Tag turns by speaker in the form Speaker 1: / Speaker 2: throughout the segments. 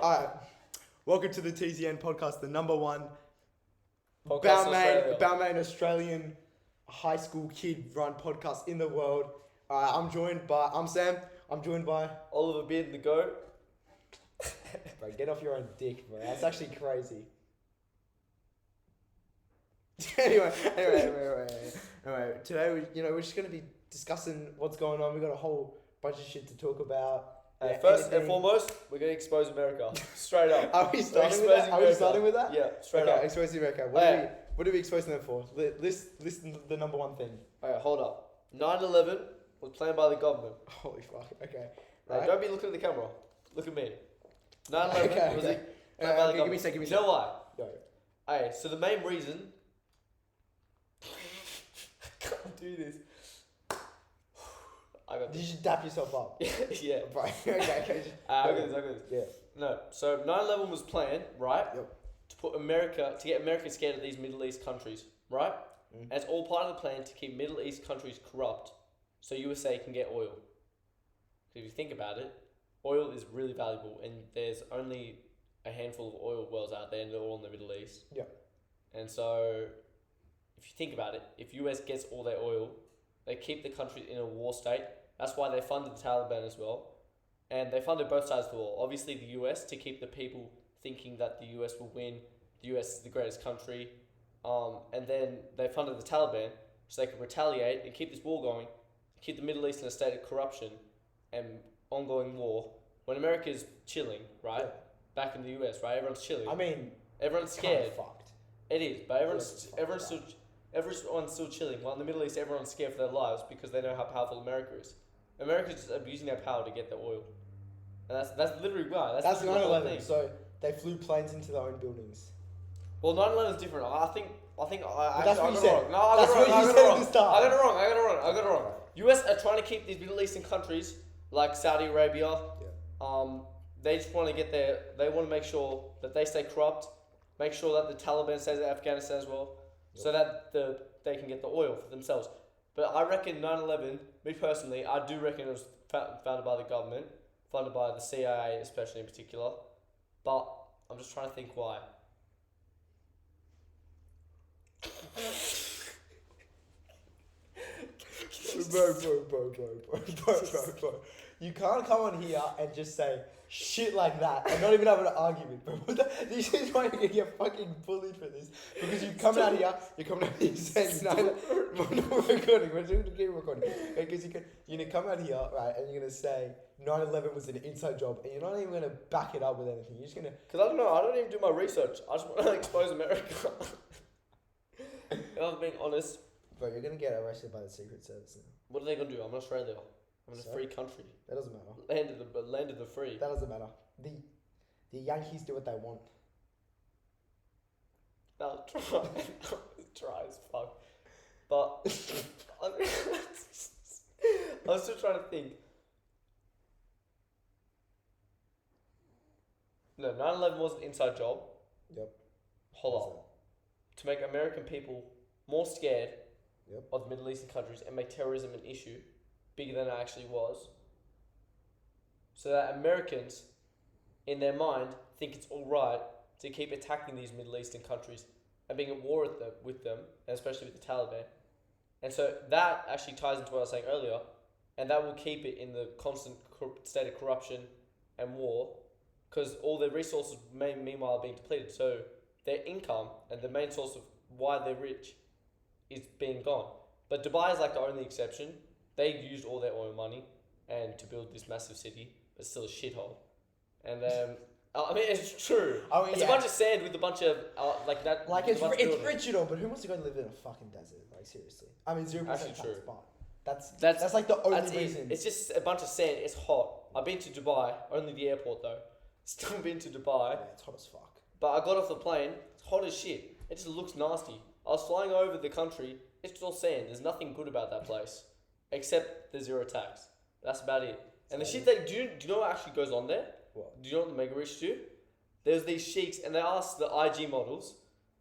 Speaker 1: Alright. Welcome to the TZN podcast, the number one
Speaker 2: Podcast
Speaker 1: Balmain Australian high school kid run podcast in the world. I'm Sam. I'm joined by
Speaker 2: Oliver Beard, the GOAT.
Speaker 1: Bro, get off your own dick, bro. That's actually crazy. Anyway. Today we're just gonna be discussing what's going on. We got a whole bunch of shit to talk about.
Speaker 2: First and foremost, we're going to expose America. Straight up.
Speaker 1: Are we starting with that?
Speaker 2: Yeah, straight up.
Speaker 1: Exposing America. What are we exposing them for? List the number one thing.
Speaker 2: Alright, hold up. 9/11 was planned by the government.
Speaker 1: Holy fuck. Okay.
Speaker 2: Right. Don't be looking at the camera. Look at me. 9/11 was planned by the government.
Speaker 1: Give me a second.
Speaker 2: You know why?
Speaker 1: Go.
Speaker 2: Alright, so the main reason... I can't do this. I got
Speaker 1: Did
Speaker 2: this.
Speaker 1: you dap yourself up?
Speaker 2: Yeah.
Speaker 1: Right. Okay.
Speaker 2: I got this.
Speaker 1: Yeah.
Speaker 2: No, so 9/11 was planned, right?
Speaker 1: Yep.
Speaker 2: To get America scared of these Middle East countries, right?
Speaker 1: Mm.
Speaker 2: And it's all part of the plan to keep Middle East countries corrupt, so USA can get oil. If you think about it, oil is really valuable, and there's only a handful of oil wells out there, and they're all in the Middle East.
Speaker 1: Yeah.
Speaker 2: And so, if you think about it, if US gets all their oil, they keep the country in a war state. That's why they funded the Taliban as well. And they funded both sides of the war. Obviously the US to keep the people thinking that the US will win. The US is the greatest country. And then they funded the Taliban so they could retaliate and keep this war going. Keep the Middle East in a state of corruption and ongoing war. When America's chilling, right?
Speaker 1: Yeah.
Speaker 2: Back in the US, right? Everyone's chilling.
Speaker 1: I mean,
Speaker 2: everyone's scared.
Speaker 1: Fucked.
Speaker 2: It is, but everyone's still chilling. While in the Middle East, everyone's scared for their lives because they know how powerful America is. America's just abusing their power to get their oil. And that's literally why.
Speaker 1: That's
Speaker 2: literally the whole
Speaker 1: 9/11.
Speaker 2: thing.
Speaker 1: So they flew planes into their own buildings.
Speaker 2: Well, 9/11 is different. I think
Speaker 1: That's what you said.
Speaker 2: wrong. No, I
Speaker 1: That's
Speaker 2: got it
Speaker 1: what
Speaker 2: wrong.
Speaker 1: you
Speaker 2: I got
Speaker 1: said
Speaker 2: it
Speaker 1: at
Speaker 2: wrong.
Speaker 1: the start.
Speaker 2: I got it wrong. US are trying to keep these Middle Eastern countries like Saudi Arabia.
Speaker 1: Yeah.
Speaker 2: They just want to get they want to make sure that they stay corrupt, make sure that the Taliban stays in Afghanistan as well, so that they can get the oil for themselves. But I reckon 9/11, me personally, I do reckon it was founded by the government, funded by the CIA especially in particular. But I'm just trying to think why.
Speaker 1: Bro. You can't come on here and just say shit like that and not even have an argument, bro. This is why you're gonna get fucking bullied for this. Because you come out here saying we're not recording, we're just gonna keep recording. Because you're gonna come out here, right, and you're gonna say 9/11 was an inside job, and you're not even gonna back it up with anything. You're just gonna...
Speaker 2: Because I don't know, I don't even do my research. I just want to expose America. If I'm being honest.
Speaker 1: Bro, you're gonna get arrested by the Secret Service now.
Speaker 2: What are they gonna do? I'm in Australia. I'm in a free country.
Speaker 1: That doesn't matter.
Speaker 2: Land of the free.
Speaker 1: That doesn't matter. The Yankees do what they want.
Speaker 2: They'll try. Try as fuck. But I was still trying to think. No, 9/11 was an inside job.
Speaker 1: Yep.
Speaker 2: Hold on. To make American people more scared
Speaker 1: Yep.
Speaker 2: of the Middle Eastern countries and make terrorism an issue bigger than it actually was. So that Americans, in their mind, think it's alright to keep attacking these Middle Eastern countries and being at war with them, and especially with the Taliban. And so that actually ties into what I was saying earlier, and that will keep it in the constant state of corruption and war, because all their resources meanwhile are being depleted. So their income and the main source of why they're rich is being gone. But Dubai is like the only exception. They used all their oil money and to build this massive city, but it's still a shithole. And I mean, it's true.
Speaker 1: I mean,
Speaker 2: it's a bunch of sand with a bunch of like that.
Speaker 1: Like it's rich and all, but who wants to go live in a fucking desert? Like seriously. I mean, 0% tax, but that's like the only reason.
Speaker 2: It's just a bunch of sand. It's hot. I've been to Dubai, only the airport though. Still been to Dubai.
Speaker 1: Yeah, it's hot as fuck.
Speaker 2: But I got off the plane. It's hot as shit. It just looks nasty. I was flying over the country. It's just all sand. There's nothing good about that place, except the zero tax. That's about it. And the shit do you know what actually goes on there?
Speaker 1: What?
Speaker 2: Do you know what the mega rich do? There's these sheiks, and they ask the IG models,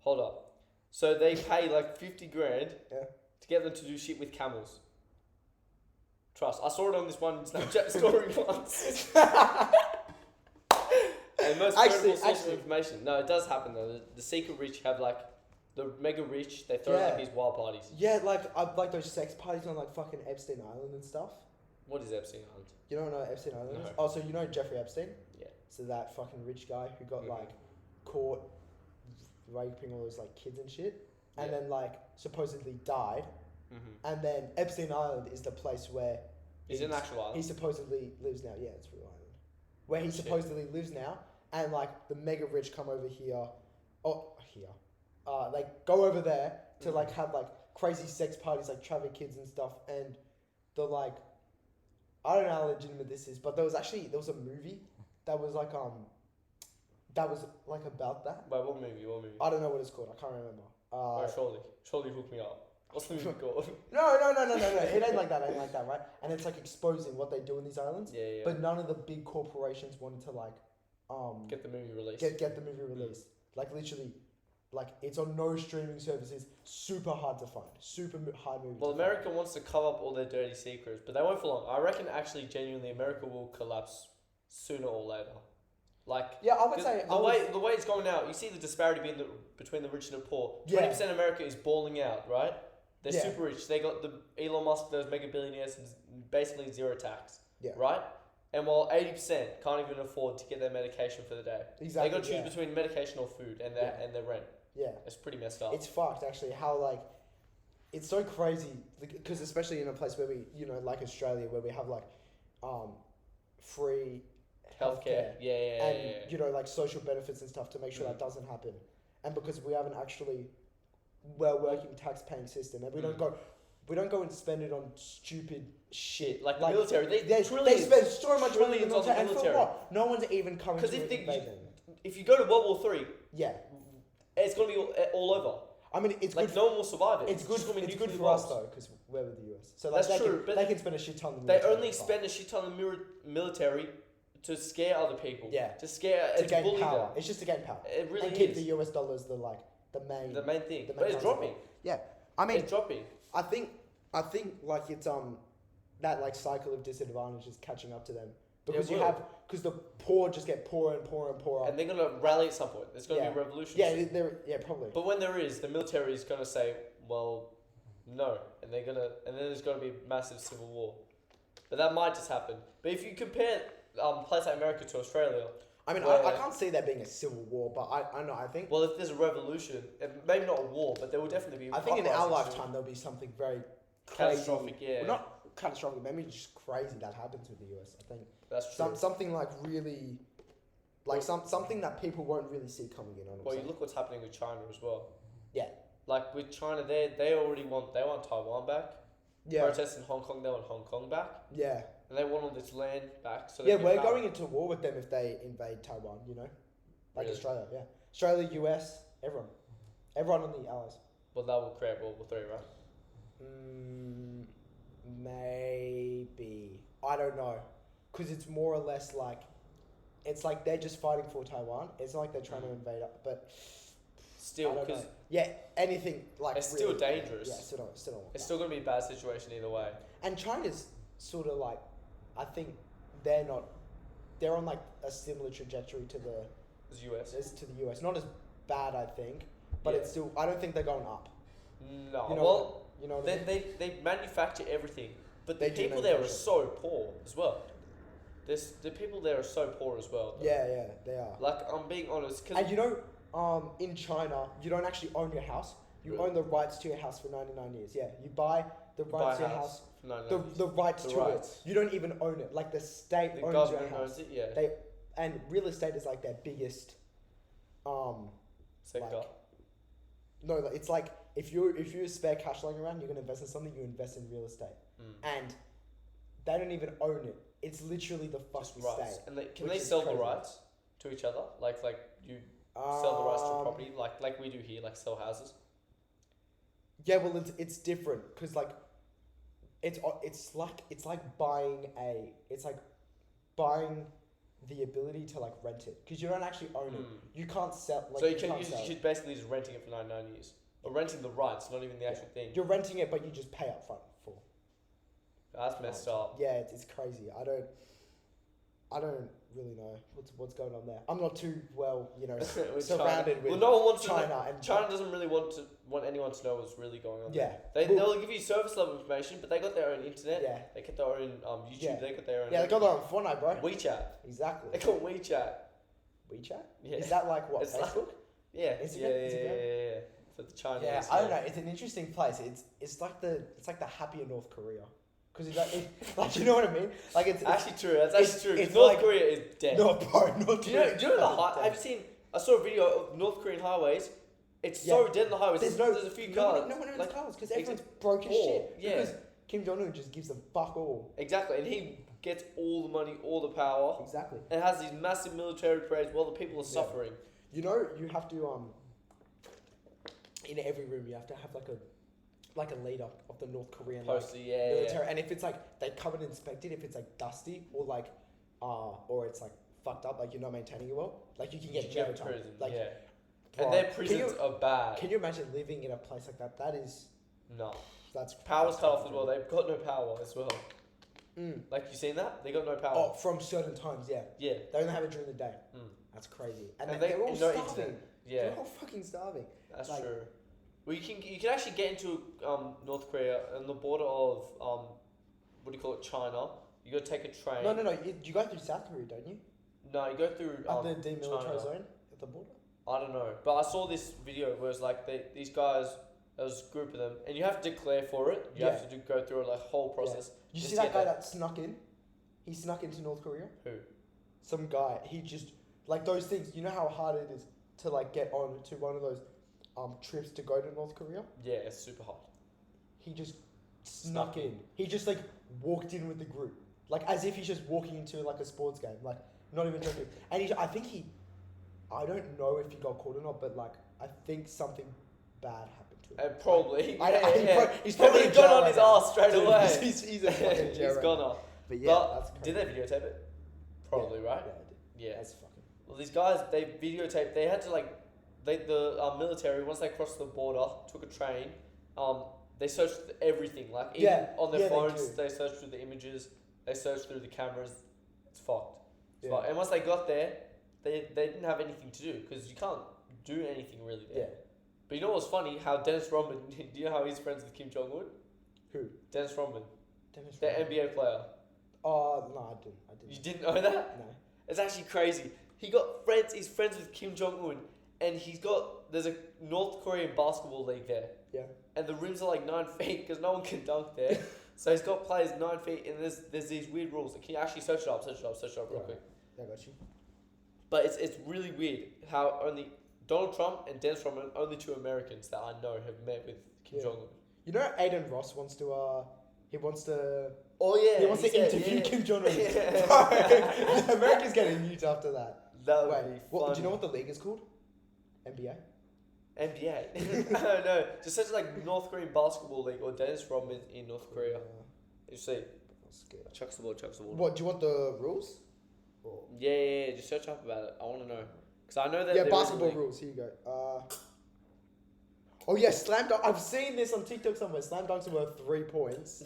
Speaker 2: hold up. So they pay like 50 grand to get them to do shit with camels. Trust. I saw it on this one Snapchat story once. and most credible source of information. No, it does happen though. The secret rich have like the mega rich. They throw like these wild parties.
Speaker 1: Yeah, like those sex parties on like fucking Epstein Island and stuff.
Speaker 2: What is Epstein Island?
Speaker 1: You don't know what Epstein Island is?
Speaker 2: No.
Speaker 1: Oh, so you know Jeffrey Epstein?
Speaker 2: Yeah.
Speaker 1: So that fucking rich guy who got like caught raping all those like kids and shit, and then like supposedly died. And then Epstein Island is the place where
Speaker 2: is it an actual island?
Speaker 1: He supposedly lives now. Yeah, it's a real island. Where he supposedly lives now, and like the mega rich come over here. They go over there to like have like crazy sex parties, like traffic kids and stuff, and the like, I don't know how legitimate this is, but there was a movie that was like about that.
Speaker 2: Wait, what movie?
Speaker 1: I don't know what it's called. I can't remember.
Speaker 2: Surely hook me up. What's the movie called?
Speaker 1: No. It ain't like that, right? And it's like exposing what they do in these islands.
Speaker 2: Yeah.
Speaker 1: But none of the big corporations wanted to like,
Speaker 2: get the movie released.
Speaker 1: Get the movie released. Like literally, like it's on no streaming services. Super hard to find. Super hard movie.
Speaker 2: Well, America wants to cover up all their dirty secrets, but they won't for long. I reckon actually, genuinely, America will collapse sooner or later. Like
Speaker 1: I would say
Speaker 2: the way it's going now, you see the disparity between the rich and the poor. 20% of America is balling out, right? They're super rich. They got the Elon Musk, those mega billionaires, basically zero tax.
Speaker 1: Yeah.
Speaker 2: Right? And while 80% can't even afford to get their medication for the day.
Speaker 1: Exactly.
Speaker 2: They got to choose between medication or food and their rent. Yeah. It's pretty messed up.
Speaker 1: It's fucked actually. How like, it's so crazy because especially in a place where we, like Australia, where we have like, free healthcare. And like social benefits and stuff to make sure that doesn't happen. And because we have an actually well-working tax-paying system, and we don't go and spend it on stupid shit
Speaker 2: like the military. They
Speaker 1: spend so much money on the military,
Speaker 2: and for
Speaker 1: what? No one's even coming to invade them.
Speaker 2: If you go to World War III, it's gonna be all over.
Speaker 1: I mean, it's
Speaker 2: like
Speaker 1: good.
Speaker 2: No one will survive it.
Speaker 1: It's good for us though, because we're with the US. So
Speaker 2: that's true.
Speaker 1: But they can spend a shit ton.
Speaker 2: They only spend a shit ton of military to scare other people.
Speaker 1: Yeah.
Speaker 2: To
Speaker 1: gain power. Them. It's just to gain power.
Speaker 2: It really
Speaker 1: and keep the US dollars the main thing.
Speaker 2: But it's dropping.
Speaker 1: Yeah. I mean,
Speaker 2: it's dropping.
Speaker 1: I think like it's that like cycle of disadvantage is catching up to them because because the poor just get poorer and poorer and poorer.
Speaker 2: And they're gonna rally at some point. There's gonna be a revolution.
Speaker 1: Yeah, probably.
Speaker 2: But when there is, the military is gonna say, well, no, and then there's gonna be a massive civil war. But that might just happen. But if you compare a place like America to Australia.
Speaker 1: I mean, I can't see there being a civil war, but I know, I think...
Speaker 2: Well, if there's a revolution, maybe not a war, but there will definitely be...
Speaker 1: I think in our lifetime there'll be something very crazy.
Speaker 2: Catastrophic, yeah.
Speaker 1: Well, not catastrophic, maybe just crazy that happens with the US, I think.
Speaker 2: That's true.
Speaker 1: Something like really... Like something that people won't really see coming in on.
Speaker 2: Well, you look what's happening with China as well.
Speaker 1: Yeah.
Speaker 2: Like with China, they already want Taiwan back.
Speaker 1: Yeah.
Speaker 2: Protests in Hong Kong, they want Hong Kong back.
Speaker 1: Yeah.
Speaker 2: And they want all this land back. So
Speaker 1: we're going into war with them if they invade Taiwan, Like really? Australia, yeah. Australia, US, everyone. Everyone on the Allies.
Speaker 2: Well, that will create World War III, right?
Speaker 1: Maybe. I don't know. Because it's more or less like... It's like they're just fighting for Taiwan. It's not like they're trying to invade it, but...
Speaker 2: Still, because...
Speaker 1: Yeah, anything like...
Speaker 2: It's
Speaker 1: really,
Speaker 2: still dangerous.
Speaker 1: Yeah, still don't.
Speaker 2: It's still going to be a bad situation either way.
Speaker 1: And China's sort of like... I think they're on like a similar trajectory to the US. Not as bad, I think, but it's still. I don't think they're going up.
Speaker 2: No,
Speaker 1: you know what I mean?
Speaker 2: They manufacture everything, but the
Speaker 1: they
Speaker 2: people there are so poor as well. The people there are so poor as well. Though.
Speaker 1: Yeah, they are.
Speaker 2: Like I'm being honest,
Speaker 1: and in China, you don't actually own your house. You own the rights to your house for 99 years. Yeah, you buy the rights to your house. The rights to it. You don't even own it. Like the state owns your house.
Speaker 2: Owns it, yeah.
Speaker 1: And real estate is like their biggest
Speaker 2: sector.
Speaker 1: It's like if you spare cash lying around, you're gonna invest in something. You invest in real estate, and they don't even own it. It's literally the fucking state.
Speaker 2: And can they sell the rights to each other? Like you sell the rights to a property, like we do here, like sell houses.
Speaker 1: Yeah, well, it's different because like. It's like buying the ability to like rent it because you don't actually own it. You can't sell. Like,
Speaker 2: so you should basically just renting it for 99 years or renting the rights, not even the actual thing.
Speaker 1: You're renting it, but you just pay up front for.
Speaker 2: That's messed up.
Speaker 1: Yeah, it's crazy. I don't really know what's going on there. I'm not too well,
Speaker 2: With
Speaker 1: surrounded
Speaker 2: China.
Speaker 1: with
Speaker 2: Well, no one wants
Speaker 1: China
Speaker 2: to know.
Speaker 1: and
Speaker 2: China doesn't really want anyone to know what's really going on.
Speaker 1: Yeah.
Speaker 2: They'll give you service level information, but they got their own internet.
Speaker 1: Yeah.
Speaker 2: They got their own YouTube.
Speaker 1: Yeah.
Speaker 2: They got their own.
Speaker 1: Yeah, they got their own Fortnite, bro.
Speaker 2: WeChat.
Speaker 1: Exactly.
Speaker 2: They got WeChat.
Speaker 1: WeChat?
Speaker 2: Yeah.
Speaker 1: Is that like what,
Speaker 2: It's
Speaker 1: Facebook?
Speaker 2: Yeah.
Speaker 1: Instagram?
Speaker 2: Yeah. For the Chinese.
Speaker 1: Yeah, I don't know. It's an interesting place. It's like the happier North Korea, because like you know what I mean. Like it's
Speaker 2: actually true. That's actually true.
Speaker 1: It's
Speaker 2: North
Speaker 1: like,
Speaker 2: Korea is dead.
Speaker 1: No, bro. North
Speaker 2: Do you know the high? Have you seen? I saw a video of North Korean highways. It's so dead in the highways. There's a few cars.
Speaker 1: No one owns
Speaker 2: like,
Speaker 1: cars because everyone's broke as shit.
Speaker 2: Yeah.
Speaker 1: Because Kim Jong Un just gives them fuck all.
Speaker 2: Exactly, and he gets all the money, all the power.
Speaker 1: Exactly.
Speaker 2: And has these massive military parades while the people are suffering.
Speaker 1: You have to in every room you have to have like a leader of the North Korean
Speaker 2: Posted,
Speaker 1: military. And if it's like they come and inspect it, if it's like dusty or like or it's like fucked up, like you're not maintaining it well, like you can get jail time.
Speaker 2: Prison,
Speaker 1: like,
Speaker 2: bro, and their prisons are bad.
Speaker 1: Can you imagine living in a place like that? That is that's
Speaker 2: power's cut off as well. They've got no power as well.
Speaker 1: Mm.
Speaker 2: Like you seen that? They got no power.
Speaker 1: Oh, from certain times, yeah.
Speaker 2: Yeah.
Speaker 1: They only have it during the day.
Speaker 2: Mm.
Speaker 1: That's crazy. And
Speaker 2: they're
Speaker 1: all
Speaker 2: no
Speaker 1: starving.
Speaker 2: internet. Yeah.
Speaker 1: They're all fucking starving.
Speaker 2: That's true. Well, you can actually get into North Korea on the border of what do you call it, China. You got to take a train.
Speaker 1: No. You go through South Korea, don't you?
Speaker 2: No, you go through
Speaker 1: at the demilitarized
Speaker 2: China.
Speaker 1: zone at the border.
Speaker 2: I don't know, but I saw this video where it's like these guys. There was a group of them, and you have to declare for it. You have to go through a whole process.
Speaker 1: You see that guy that snuck in? He snuck into North Korea.
Speaker 2: Who?
Speaker 1: Some guy. He just like those things. You know how hard it is to like get on to one of those trips to go to North Korea.
Speaker 2: Yeah, it's super hard.
Speaker 1: He just snuck in. He just like walked in with the group, like as if he's just walking into like a sports game. Like not even joking. And I don't know if he got caught or not, but like I think something bad happened.
Speaker 2: Probably.
Speaker 1: He's probably
Speaker 2: gone on his ass straight away.
Speaker 1: He's a fucking jail.
Speaker 2: He's gone off.
Speaker 1: But yeah, that's
Speaker 2: did
Speaker 1: crazy.
Speaker 2: they videotape it? Probably, right?
Speaker 1: Yeah, I did.
Speaker 2: Yeah.
Speaker 1: That's fucking.
Speaker 2: Well, these guys, they videotaped. They had to the military, once they crossed the border, took a train. They searched everything, like even on their phones. They searched through the images. They searched through the cameras. It's fucked. It's fucked. And once they got there, they didn't have anything to do because you can't do anything really there.
Speaker 1: Yeah.
Speaker 2: But you know what's funny? How Dennis Rodman, do you know how he's friends with Kim Jong Un?
Speaker 1: Who?
Speaker 2: Dennis Rodman.
Speaker 1: Dennis
Speaker 2: The
Speaker 1: Rodman.
Speaker 2: NBA player.
Speaker 1: Oh, no, I didn't.
Speaker 2: You didn't know that?
Speaker 1: No.
Speaker 2: It's actually crazy. He's friends with Kim Jong Un, and there's a North Korean basketball league there.
Speaker 1: Yeah.
Speaker 2: And the rims are like 9 feet because no one can dunk there. So he's got players 9 feet, and there's these weird rules. Can you actually search it up real quick?
Speaker 1: Yeah, I got you.
Speaker 2: But it's really weird how only Donald Trump and Dennis Rodman, only two Americans that I know, have met with Kim Jong Un.
Speaker 1: You know, Aiden Ross wants to. He wants to interview Kim Jong Un. America's getting huge after that.
Speaker 2: That would be funny.
Speaker 1: Do you know what the league is called? NBA.
Speaker 2: NBA. I don't know. Just such like North Korean basketball league or Dennis Rodman in North Korea. You see. Chucks the ball.
Speaker 1: What, do you want the rules?
Speaker 2: Yeah. Just search up about it. I want to know. Because I know that.
Speaker 1: Yeah, basketball rules. Here you go. Oh yeah, slam dunk. I've seen this on TikTok somewhere. Slam dunks are worth 3 points.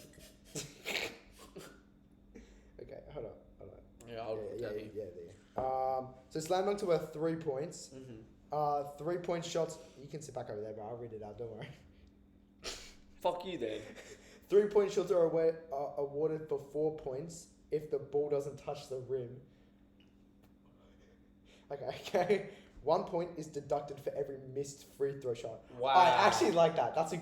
Speaker 1: Okay, hold on.
Speaker 2: Yeah,
Speaker 1: there. So slam dunks are worth 3 points.
Speaker 2: Mm-hmm.
Speaker 1: 3-point shots. You can sit back over there, bro. I'll read it out. Don't worry.
Speaker 2: Fuck you, then.
Speaker 1: 3-point shots are awarded for 4 points if the ball doesn't touch the rim. Okay. 1 point is deducted for every missed free throw shot.
Speaker 2: Wow.
Speaker 1: I actually like that. That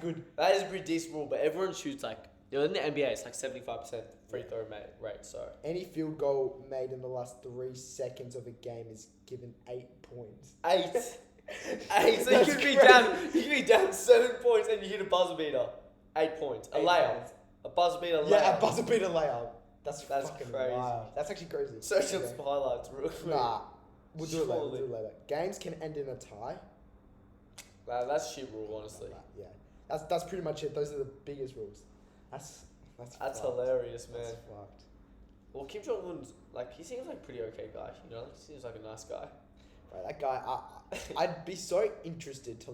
Speaker 1: is
Speaker 2: a pretty decent rule, but everyone shoots in the NBA, it's like 75% free throw rate, so.
Speaker 1: Any field goal made in the last 3 seconds of a game is given 8 points.
Speaker 2: 8? 8? So you could be down 7 points and you hit a buzzer beater. 8 points. A layup. A buzzer beater layup.
Speaker 1: Yeah, a buzzer beater layup. That's fucking
Speaker 2: crazy.
Speaker 1: wild. That's actually crazy.
Speaker 2: Search up some highlights real quick.
Speaker 1: Nah. We'll do it later. Games can end in a tie.
Speaker 2: Wow, that's shit rule, honestly.
Speaker 1: Yeah. That's pretty much it. Those are the biggest rules. That's
Speaker 2: hilarious, man.
Speaker 1: That's fucked.
Speaker 2: Well, Kim Jong Un's he seems like a pretty okay guy. You know, he seems like a nice guy.
Speaker 1: Right, that guy. I'd be so interested to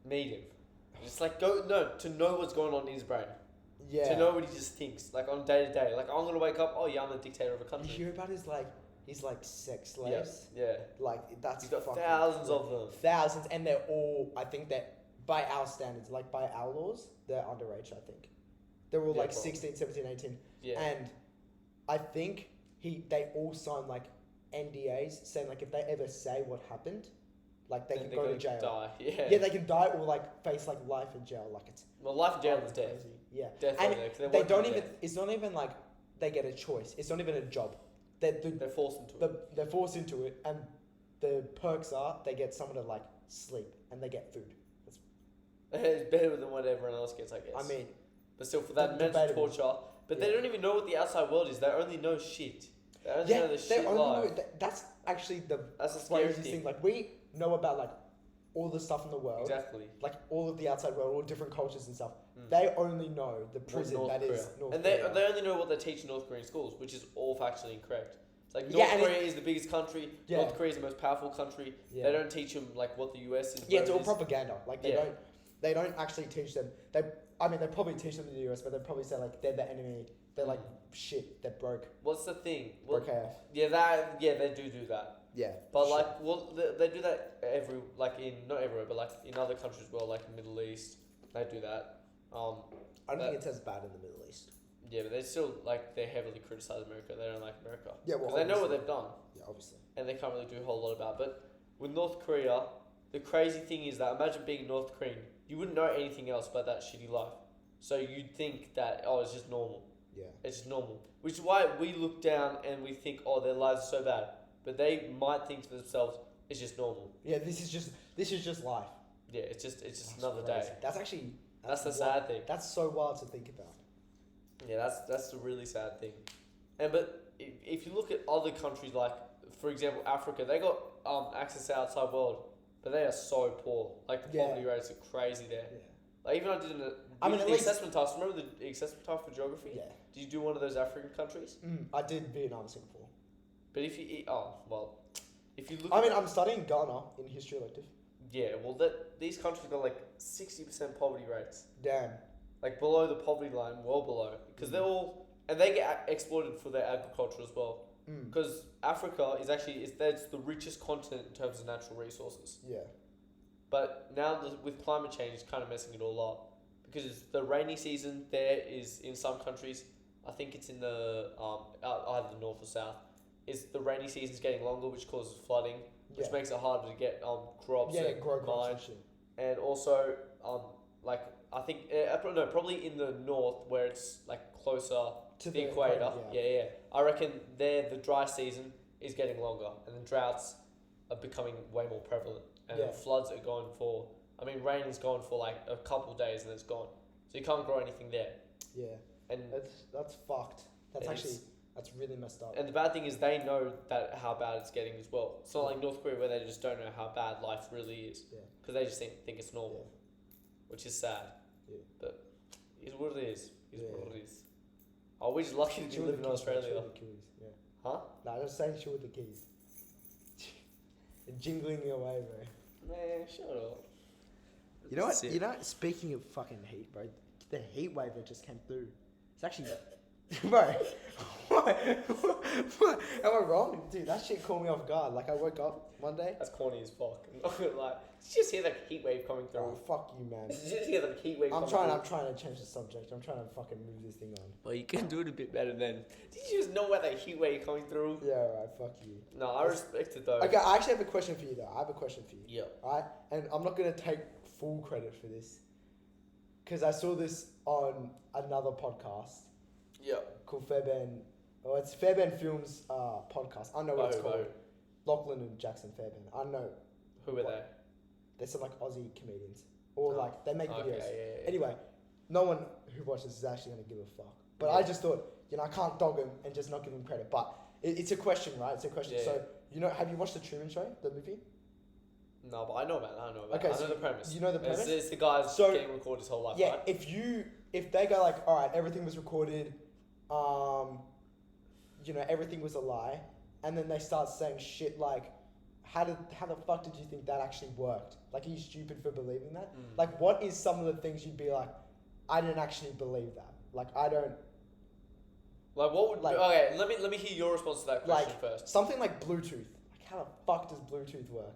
Speaker 2: meet him. Just to know what's going on in his brain.
Speaker 1: Yeah.
Speaker 2: To know what he just thinks, like on day to day. Like I'm gonna wake up, oh yeah, I'm the dictator of a
Speaker 1: You
Speaker 2: country.
Speaker 1: hear about his sex slaves?
Speaker 2: Yeah.
Speaker 1: Like that's
Speaker 2: He's got
Speaker 1: fucking
Speaker 2: thousands
Speaker 1: crazy.
Speaker 2: of them.
Speaker 1: Thousands, and they're all. I think that by our standards, like by our laws, they're underage. I think they're all
Speaker 2: Yeah,
Speaker 1: like
Speaker 2: probably.
Speaker 1: 16, 17, 18.
Speaker 2: Yeah.
Speaker 1: And I think they all sign like NDAs saying like if they ever say what happened, like they
Speaker 2: Then
Speaker 1: can go to
Speaker 2: gonna
Speaker 1: jail.
Speaker 2: Die. Yeah.
Speaker 1: Yeah, they can die or like face like life in jail. Like it's
Speaker 2: Well, life in jail is
Speaker 1: fucking
Speaker 2: death.
Speaker 1: crazy. Yeah,
Speaker 2: Death
Speaker 1: and
Speaker 2: over there, 'cause
Speaker 1: they
Speaker 2: won't be
Speaker 1: don't even.
Speaker 2: death.
Speaker 1: It's not even like they get a choice. It's not even a job.
Speaker 2: They're forced into it.
Speaker 1: They're forced into it, and the perks are they get someone to like sleep and they get food.
Speaker 2: It's better than what everyone else gets, I guess.
Speaker 1: I mean,
Speaker 2: but still, for that mental
Speaker 1: debatable.
Speaker 2: torture. But they
Speaker 1: Yeah.
Speaker 2: don't even know what the outside world is. They only know shit. They only know the
Speaker 1: they
Speaker 2: shit
Speaker 1: only
Speaker 2: life.
Speaker 1: know that's actually the
Speaker 2: That's a scary
Speaker 1: craziest thing. Like we know about like all the stuff in the world,
Speaker 2: Exactly.
Speaker 1: like all of the outside world, all different cultures and stuff.
Speaker 2: Mm.
Speaker 1: They only know the
Speaker 2: What
Speaker 1: prison
Speaker 2: North
Speaker 1: that is
Speaker 2: Korea.
Speaker 1: North
Speaker 2: And
Speaker 1: Korea.
Speaker 2: they only know what they teach in North Korean schools, which is all factually incorrect. It's like
Speaker 1: Yeah,
Speaker 2: North
Speaker 1: and
Speaker 2: Korea is the biggest country.
Speaker 1: Yeah.
Speaker 2: North Korea is the most powerful country.
Speaker 1: Yeah.
Speaker 2: They don't teach them like what the US is.
Speaker 1: Yeah, it's
Speaker 2: where
Speaker 1: all
Speaker 2: it is.
Speaker 1: propaganda. Like they
Speaker 2: Yeah.
Speaker 1: don't actually teach them. They probably teach them in the US, but they probably say like they're the enemy. They're like shit. They're broke.
Speaker 2: What's the thing? Well,
Speaker 1: Broke AF.
Speaker 2: they do that.
Speaker 1: Yeah.
Speaker 2: But
Speaker 1: shit.
Speaker 2: like, well, they do that not everywhere, but like in other countries, well, like Middle East, they do that.
Speaker 1: I don't think it's as bad in the Middle East.
Speaker 2: Yeah, but they still they heavily criticize America. They don't like America.
Speaker 1: Yeah, well,
Speaker 2: because they know what
Speaker 1: obviously.
Speaker 2: they've done,
Speaker 1: Yeah, obviously.
Speaker 2: and they can't really do a whole lot about it. But with North Korea, the crazy thing is that imagine being North Korean, you wouldn't know anything else but that shitty life. So you'd think that it's just normal.
Speaker 1: Yeah.
Speaker 2: It's just normal, which is why we look down and we think, oh, their lives are so bad. But they might think to themselves, it's just normal.
Speaker 1: Yeah, this is just life.
Speaker 2: Yeah, it's just
Speaker 1: That's
Speaker 2: another
Speaker 1: crazy.
Speaker 2: day.
Speaker 1: That's actually
Speaker 2: That's the
Speaker 1: wild.
Speaker 2: sad thing.
Speaker 1: That's so wild to think about.
Speaker 2: Yeah, that's the really sad thing. But if you look at other countries, like for example Africa, they got access to the outside world, but they are so poor. Like the
Speaker 1: Yeah.
Speaker 2: poverty rates are crazy there.
Speaker 1: Yeah.
Speaker 2: Like even I did
Speaker 1: at
Speaker 2: the
Speaker 1: least-
Speaker 2: assessment task. Remember the assessment task for geography?
Speaker 1: Yeah.
Speaker 2: Did you do one of those African countries?
Speaker 1: I did Vietnam, Singapore.
Speaker 2: But if you if you look,
Speaker 1: I'm studying Ghana in history elective.
Speaker 2: yeah, well these countries got like 60% poverty rates.
Speaker 1: Damn.
Speaker 2: Like below the poverty line, well below, because they're all and they get exploited for their agriculture as well. Because Africa is actually that's the richest continent in terms of natural resources.
Speaker 1: Yeah.
Speaker 2: But now with climate change, it's kind of messing it all up because it's the rainy season there is in some countries. I think it's in the either the north or south. Is the rainy season's getting longer, which causes flooding, which
Speaker 1: Yeah.
Speaker 2: makes it harder to get crops.
Speaker 1: Yeah,
Speaker 2: and
Speaker 1: grow crops
Speaker 2: mine.
Speaker 1: and shit.
Speaker 2: And also like I think probably in the north where it's like closer
Speaker 1: To
Speaker 2: the
Speaker 1: the
Speaker 2: equator.
Speaker 1: equator,
Speaker 2: Yeah. I reckon there the dry season is getting longer, and then droughts are becoming way more prevalent, and
Speaker 1: Yeah.
Speaker 2: then floods are going for. I mean, rain is gone for like a couple days, and it's gone. So you can't grow anything there.
Speaker 1: Yeah.
Speaker 2: And
Speaker 1: That's fucked. That's
Speaker 2: It
Speaker 1: actually
Speaker 2: is.
Speaker 1: that's really messed up.
Speaker 2: and the bad thing is they know that how bad it's getting as well. It's not like North Korea where they just don't know how bad life really is,
Speaker 1: Yeah.
Speaker 2: because they just think it's normal, which is sad.
Speaker 1: Yeah.
Speaker 2: But it is what it is. It is
Speaker 1: Yeah.
Speaker 2: what it is. Oh, we're just lucky to be
Speaker 1: Chill with
Speaker 2: living
Speaker 1: the
Speaker 2: in
Speaker 1: keys, man,
Speaker 2: Australia.
Speaker 1: chill with the keys, yeah.
Speaker 2: Huh?
Speaker 1: Nah, just saying chill with the keys. You're jingling away, bro.
Speaker 2: Man, shut up.
Speaker 1: You know what?
Speaker 2: That's it.
Speaker 1: You know, speaking of fucking heat, bro, the heat wave that just came through. It's actually, bro. What? Am I wrong, dude? That shit caught me off guard. Like I woke up one day.
Speaker 2: That's corny as fuck. I'm not gonna lie. Did you just hear that heat wave coming through?
Speaker 1: Oh fuck you, man.
Speaker 2: Did you just hear that heat wave
Speaker 1: I'm
Speaker 2: coming
Speaker 1: trying to change the subject. I'm trying to fucking move this thing on.
Speaker 2: Well, you can do it a bit better then. Did you just know about that heat wave coming through?
Speaker 1: Yeah, alright. Fuck you.
Speaker 2: No, I respect it though.
Speaker 1: Okay, I actually have a question for you though. I have a question for you.
Speaker 2: Yeah.
Speaker 1: Alright, and I'm not gonna take full credit for this, because I saw this on another podcast
Speaker 2: Yeah.
Speaker 1: called Fairbairn. Oh, it's Fairbairn Films podcast. I don't know what it's called. Lachlan and Jackson Fairbairn. I don't know.
Speaker 2: Who were they?
Speaker 1: They're some like Aussie comedians, or like they make videos.
Speaker 2: Yeah.
Speaker 1: Anyway, no one who watches is actually gonna give a fuck. But
Speaker 2: Yeah.
Speaker 1: I just thought, I can't dog him and just not give him credit. But it's a question, right? It's a question.
Speaker 2: Yeah.
Speaker 1: So have you watched the Truman Show, the movie?
Speaker 2: No, but I know about it. I know about
Speaker 1: Okay,
Speaker 2: it. I
Speaker 1: so
Speaker 2: know the premise.
Speaker 1: you know the premise?
Speaker 2: It's the guy's
Speaker 1: So-
Speaker 2: getting recorded his whole life,
Speaker 1: Yeah.
Speaker 2: right?
Speaker 1: If they go like, all right, everything was recorded, everything was a lie, and then they start saying shit like, how the fuck did you think that actually worked? Like, are you stupid for believing that? Like, what is some of the things you'd be like, I didn't actually believe that? Like I don't
Speaker 2: Like what would?
Speaker 1: Like-
Speaker 2: Okay, let me hear your response to that question
Speaker 1: like
Speaker 2: first.
Speaker 1: something like Bluetooth. Like how the fuck does Bluetooth work?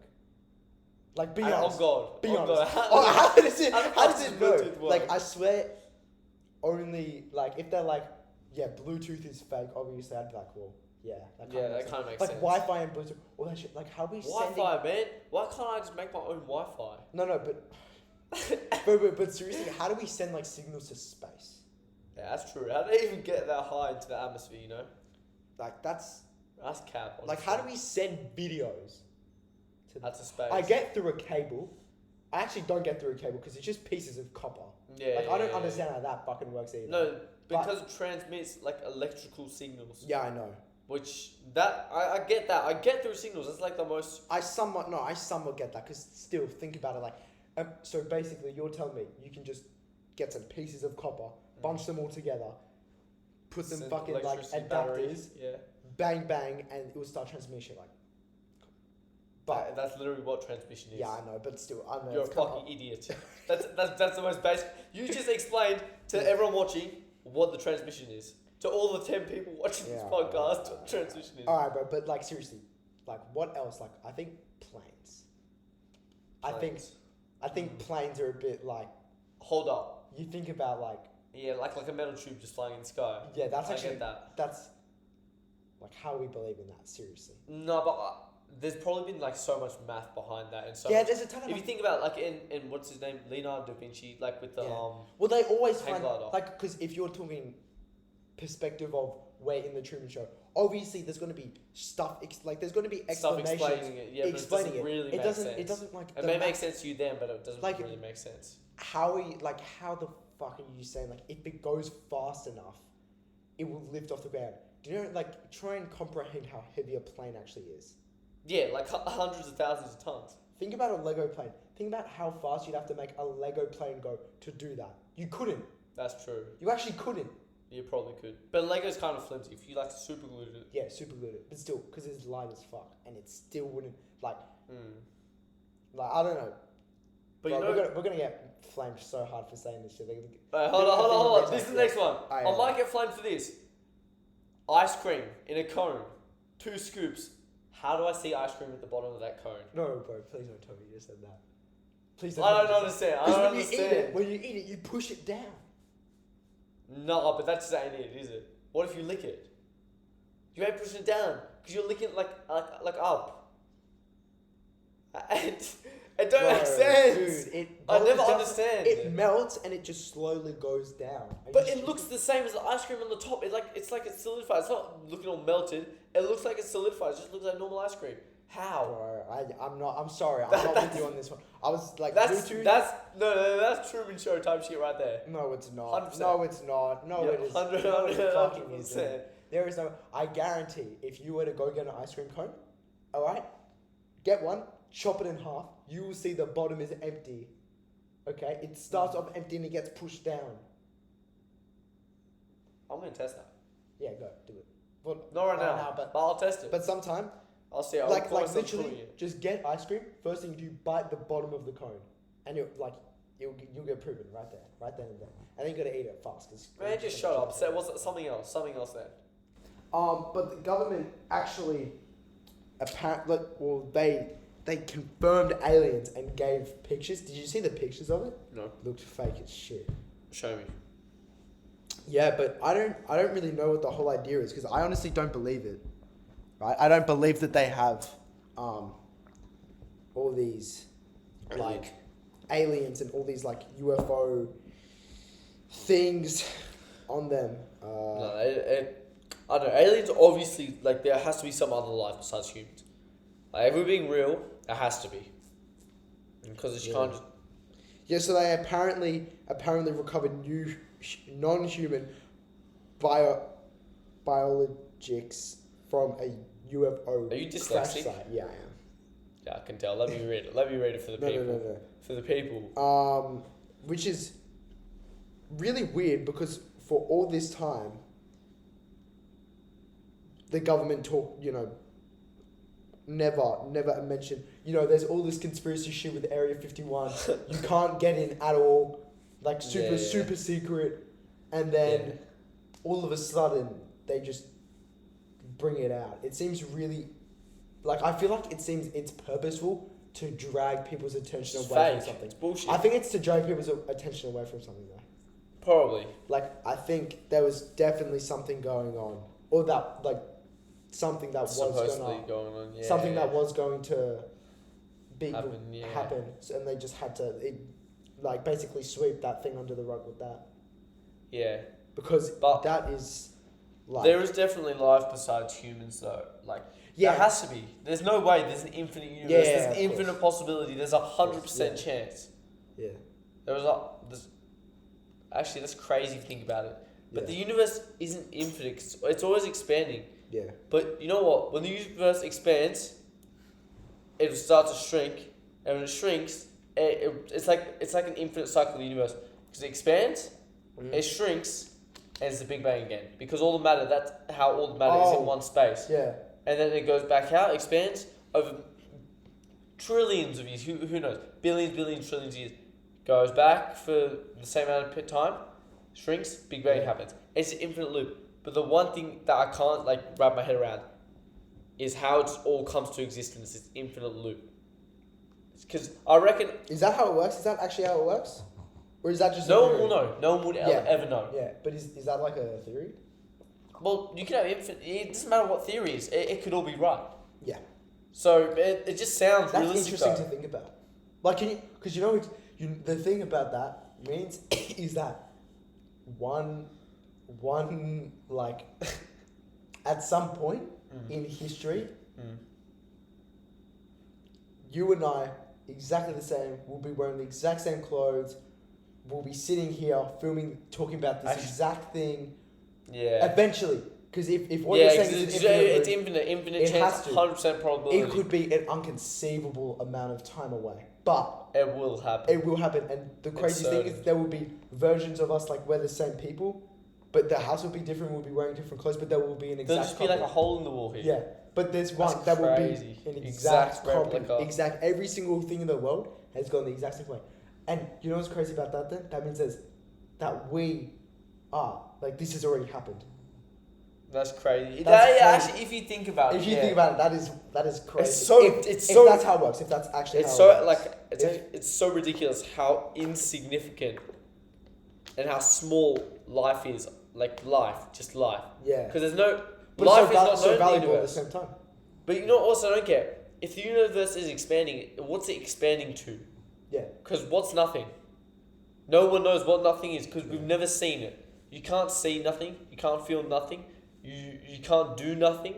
Speaker 1: Like be
Speaker 2: And
Speaker 1: honest.
Speaker 2: oh God.
Speaker 1: Be
Speaker 2: oh
Speaker 1: honest.
Speaker 2: God.
Speaker 1: How does it?
Speaker 2: how the
Speaker 1: How
Speaker 2: fuck
Speaker 1: does
Speaker 2: does
Speaker 1: it go?
Speaker 2: Bluetooth work?
Speaker 1: Like I swear, only like if they're like, yeah, Bluetooth is fake. Obviously, I'd be like, well, yeah,
Speaker 2: that kind of makes
Speaker 1: like
Speaker 2: sense.
Speaker 1: Wi-Fi and Bluetooth, all that shit. Like how we sending?
Speaker 2: Wi-Fi, man. Why can't I just make my own Wi-Fi?
Speaker 1: No, but seriously, how do we send like signals to space?
Speaker 2: Yeah, that's true. How do they even get that high into the atmosphere? You know,
Speaker 1: Like that's
Speaker 2: cap.
Speaker 1: like how do we send videos?
Speaker 2: That's a space.
Speaker 1: I get through a cable. I actually don't get through a cable because it's just pieces of copper.
Speaker 2: Yeah.
Speaker 1: Like I don't understand how that fucking works either.
Speaker 2: No, because it transmits like electrical signals.
Speaker 1: Yeah, I know.
Speaker 2: Which that I get that. I get through signals. That's like the most.
Speaker 1: I somewhat get that because still think about it like, so basically you're telling me you can just get some pieces of copper, bunch them all together, put them
Speaker 2: Send
Speaker 1: fucking like
Speaker 2: electricity
Speaker 1: adapters,
Speaker 2: batteries. Yeah.
Speaker 1: bang bang, and it will start transmission like. But
Speaker 2: That's literally what transmission is.
Speaker 1: yeah, I know, but still, I know.
Speaker 2: You're a
Speaker 1: it's kinda
Speaker 2: fucking idiot. That's the most basic. You just explained to everyone watching what the transmission is. To all the 10 people watching this podcast, what the transmission is.
Speaker 1: Alright, bro, but like seriously, like what else? Like I think planes. I think planes are a bit like.
Speaker 2: Hold up.
Speaker 1: You think about like.
Speaker 2: Yeah, like a metal tube just flying in the sky.
Speaker 1: Yeah, that's
Speaker 2: I
Speaker 1: actually
Speaker 2: get that.
Speaker 1: That's like how we believe in that. Seriously.
Speaker 2: No, but there's probably been like so much math behind that and so.
Speaker 1: Yeah,
Speaker 2: much,
Speaker 1: there's a ton of.
Speaker 2: if you think about like in what's his name, Leonardo da Vinci, like with the
Speaker 1: Well, they always
Speaker 2: hang
Speaker 1: find
Speaker 2: glider.
Speaker 1: like because if you're talking perspective of where in the Truman Show, obviously there's going to be stuff like there's going to be
Speaker 2: stuff
Speaker 1: explanations.
Speaker 2: explaining it. Yeah,
Speaker 1: explaining
Speaker 2: but it doesn't really
Speaker 1: it
Speaker 2: make
Speaker 1: doesn't.
Speaker 2: sense.
Speaker 1: It doesn't like.
Speaker 2: It may make sense to you then, but it doesn't
Speaker 1: like,
Speaker 2: really make sense.
Speaker 1: How the fuck are you saying like if it goes fast enough, it will lift off the ground? Do you know like try and comprehend how heavy a plane actually is?
Speaker 2: Yeah, like hundreds of thousands of tons.
Speaker 1: Think about a Lego plane. Think about how fast you'd have to make a Lego plane go to do that. You couldn't.
Speaker 2: That's true.
Speaker 1: You actually couldn't.
Speaker 2: You probably could. But Lego's kind of flimsy. If you like super glued it.
Speaker 1: Yeah, super glued it. But still, because it's light as fuck. And it still wouldn't, like, I don't know.
Speaker 2: But
Speaker 1: bro,
Speaker 2: you know...
Speaker 1: we're gonna get flamed so hard for saying this shit.
Speaker 2: Hold on. This is the next one.
Speaker 1: I
Speaker 2: might get flamed for this. Ice cream in a cone. 2 scoops. How do I see ice cream at the bottom of that cone?
Speaker 1: No, bro, please don't tell me you just said that. Please don't.
Speaker 2: I don't understand. I don't understand.
Speaker 1: When you eat it, you push it down.
Speaker 2: No, but that's just ain't it, is it? What if you lick it? You ain't pushing it down because you're licking it like up. It don't make sense.
Speaker 1: Dude,
Speaker 2: I never understand.
Speaker 1: It melts and it just slowly goes down.
Speaker 2: But it looks the same as the ice cream on the top. It's like it's solidified. It's not looking all melted. It looks like it's solidified. It just looks like normal ice cream. How?
Speaker 1: Bro, I'm sorry. I'm not with you on this one. I was like,
Speaker 2: that's Truman Show type shit right there.
Speaker 1: No, it's not.
Speaker 2: 100%.
Speaker 1: No, it's not. No, it is.
Speaker 2: 100,
Speaker 1: No, it fucking
Speaker 2: 100%.
Speaker 1: isn't. There is no. I guarantee, if you were to go get an ice cream cone, all right, get one, chop it in half. You will see the bottom is empty. Okay, it starts off empty and it gets pushed down.
Speaker 2: I'm gonna test that.
Speaker 1: Yeah, go do it. Well,
Speaker 2: not right now, but I'll test it.
Speaker 1: But sometime,
Speaker 2: I'll see. I'll
Speaker 1: like
Speaker 2: literally,
Speaker 1: just get ice cream. First thing you do, bite the bottom of the cone, and you'll get proven right then and there. And then you gotta eat it fast.
Speaker 2: Man, just shut up. Say what's something else? Something else then.
Speaker 1: But the government actually, apparently, they confirmed aliens and gave pictures. Did you see the pictures of it?
Speaker 2: No.
Speaker 1: Looked fake as shit.
Speaker 2: Show me.
Speaker 1: Yeah, but I don't really know what the whole idea is because I honestly don't believe it. Right? I don't believe that they have, all these, like, aliens and all these like UFO things on them.
Speaker 2: No, I don't know. Aliens obviously like there has to be some other life besides humans. Like if we're being real, it has to be. Because you can't just...
Speaker 1: Yeah, so they apparently recovered new non-human biologics from a UFO
Speaker 2: Are you
Speaker 1: crash
Speaker 2: dyslexic?
Speaker 1: site. Yeah, I am.
Speaker 2: Yeah, I can tell. Let me read it. Let me read it for the people.
Speaker 1: No.
Speaker 2: For the people.
Speaker 1: Which is really weird because for all this time, the government never mentioned, there's all this conspiracy shit with Area 51. You can't get in at all. Like super secret. and then all of a sudden they just bring it out. It seems really, like, I feel like it's purposeful to drag people's attention
Speaker 2: It's
Speaker 1: away
Speaker 2: fake.
Speaker 1: from something.
Speaker 2: It's bullshit.
Speaker 1: I think it's to drag people's attention away from something though.
Speaker 2: Probably.
Speaker 1: Like, I think there was definitely something going on, or that, like, something that was
Speaker 2: Supposedly going on. Yeah.
Speaker 1: something that was going to
Speaker 2: happen.
Speaker 1: So, and they just had to, like, basically sweep that thing under the rug with that.
Speaker 2: Yeah.
Speaker 1: Because
Speaker 2: But
Speaker 1: that is, like...
Speaker 2: there is definitely life besides humans, though. Like, there has to be. There's no way. There's an infinite universe.
Speaker 1: Yeah,
Speaker 2: There's an infinite possibility. There's 100% chance.
Speaker 1: Yeah.
Speaker 2: Actually, that's crazy to think about it. But
Speaker 1: Yeah.
Speaker 2: the universe isn't infinite. It's always expanding.
Speaker 1: Yeah.
Speaker 2: But you know what? When the universe expands, it will start to shrink, and when it shrinks, it's like an infinite cycle of the universe. Because it expands, it shrinks, and it's the Big Bang again. Because all the matter, that's how all the matter is in one space.
Speaker 1: Yeah.
Speaker 2: And then it goes back out, expands over trillions of years. Who knows? Billions, trillions of years. Goes back for the same amount of time, shrinks, Big Bang happens. It's an infinite loop. But the one thing that I can't wrap my head around is how it all comes to existence. This infinite loop. Because I reckon
Speaker 1: Is that how it works? Is that actually how it works? Or is that just...
Speaker 2: no one will know. No one would
Speaker 1: Yeah.
Speaker 2: ever know.
Speaker 1: Yeah, but is that like a theory?
Speaker 2: Well, you can have infinite. It doesn't matter what theory is. It could all be right.
Speaker 1: Yeah.
Speaker 2: So it just sounds
Speaker 1: That's
Speaker 2: realistic.
Speaker 1: interesting to think about. Like, because the thing about that means is that one like at some point in history, you and I, exactly the same, will be wearing the exact same clothes, we'll be sitting here filming, talking about this exact thing.
Speaker 2: Yeah.
Speaker 1: Eventually, because if what you're saying is
Speaker 2: it's infinite
Speaker 1: it
Speaker 2: chance,
Speaker 1: has to.
Speaker 2: 100% probability.
Speaker 1: it could be an inconceivable amount of time away, but
Speaker 2: It will happen.
Speaker 1: it will happen. And the crazy thing is there will be versions of us, like, we're the same people, but the house will be different, we'll be wearing different clothes, but there will be an exact
Speaker 2: There'll just be like a hole in the wall here.
Speaker 1: Yeah, but there's one
Speaker 2: That's
Speaker 1: that will
Speaker 2: crazy.
Speaker 1: be an
Speaker 2: Exact
Speaker 1: copy.
Speaker 2: replica.
Speaker 1: Exact, every single thing in the world has gone the exact same way. And you know what's crazy about that then? That means that we are, like, this has already happened.
Speaker 2: That's crazy.
Speaker 1: That's crazy.
Speaker 2: Actually, if you think about it,
Speaker 1: If you think about it, that is crazy.
Speaker 2: If
Speaker 1: if that's how it works, if that's actually
Speaker 2: it's
Speaker 1: how
Speaker 2: so
Speaker 1: it works.
Speaker 2: it's so ridiculous how insignificant and how small life is. Like just life.
Speaker 1: Yeah.
Speaker 2: Because there's no
Speaker 1: But
Speaker 2: life
Speaker 1: it's
Speaker 2: is
Speaker 1: so
Speaker 2: not known in the
Speaker 1: valuable at the
Speaker 2: universe.
Speaker 1: same time.
Speaker 2: But you know what? Also, I don't get if the universe is expanding. What's it expanding to?
Speaker 1: Yeah.
Speaker 2: Because what's nothing? No one knows what nothing is because we've never seen it. You can't see nothing. You can't feel nothing. You can't do nothing.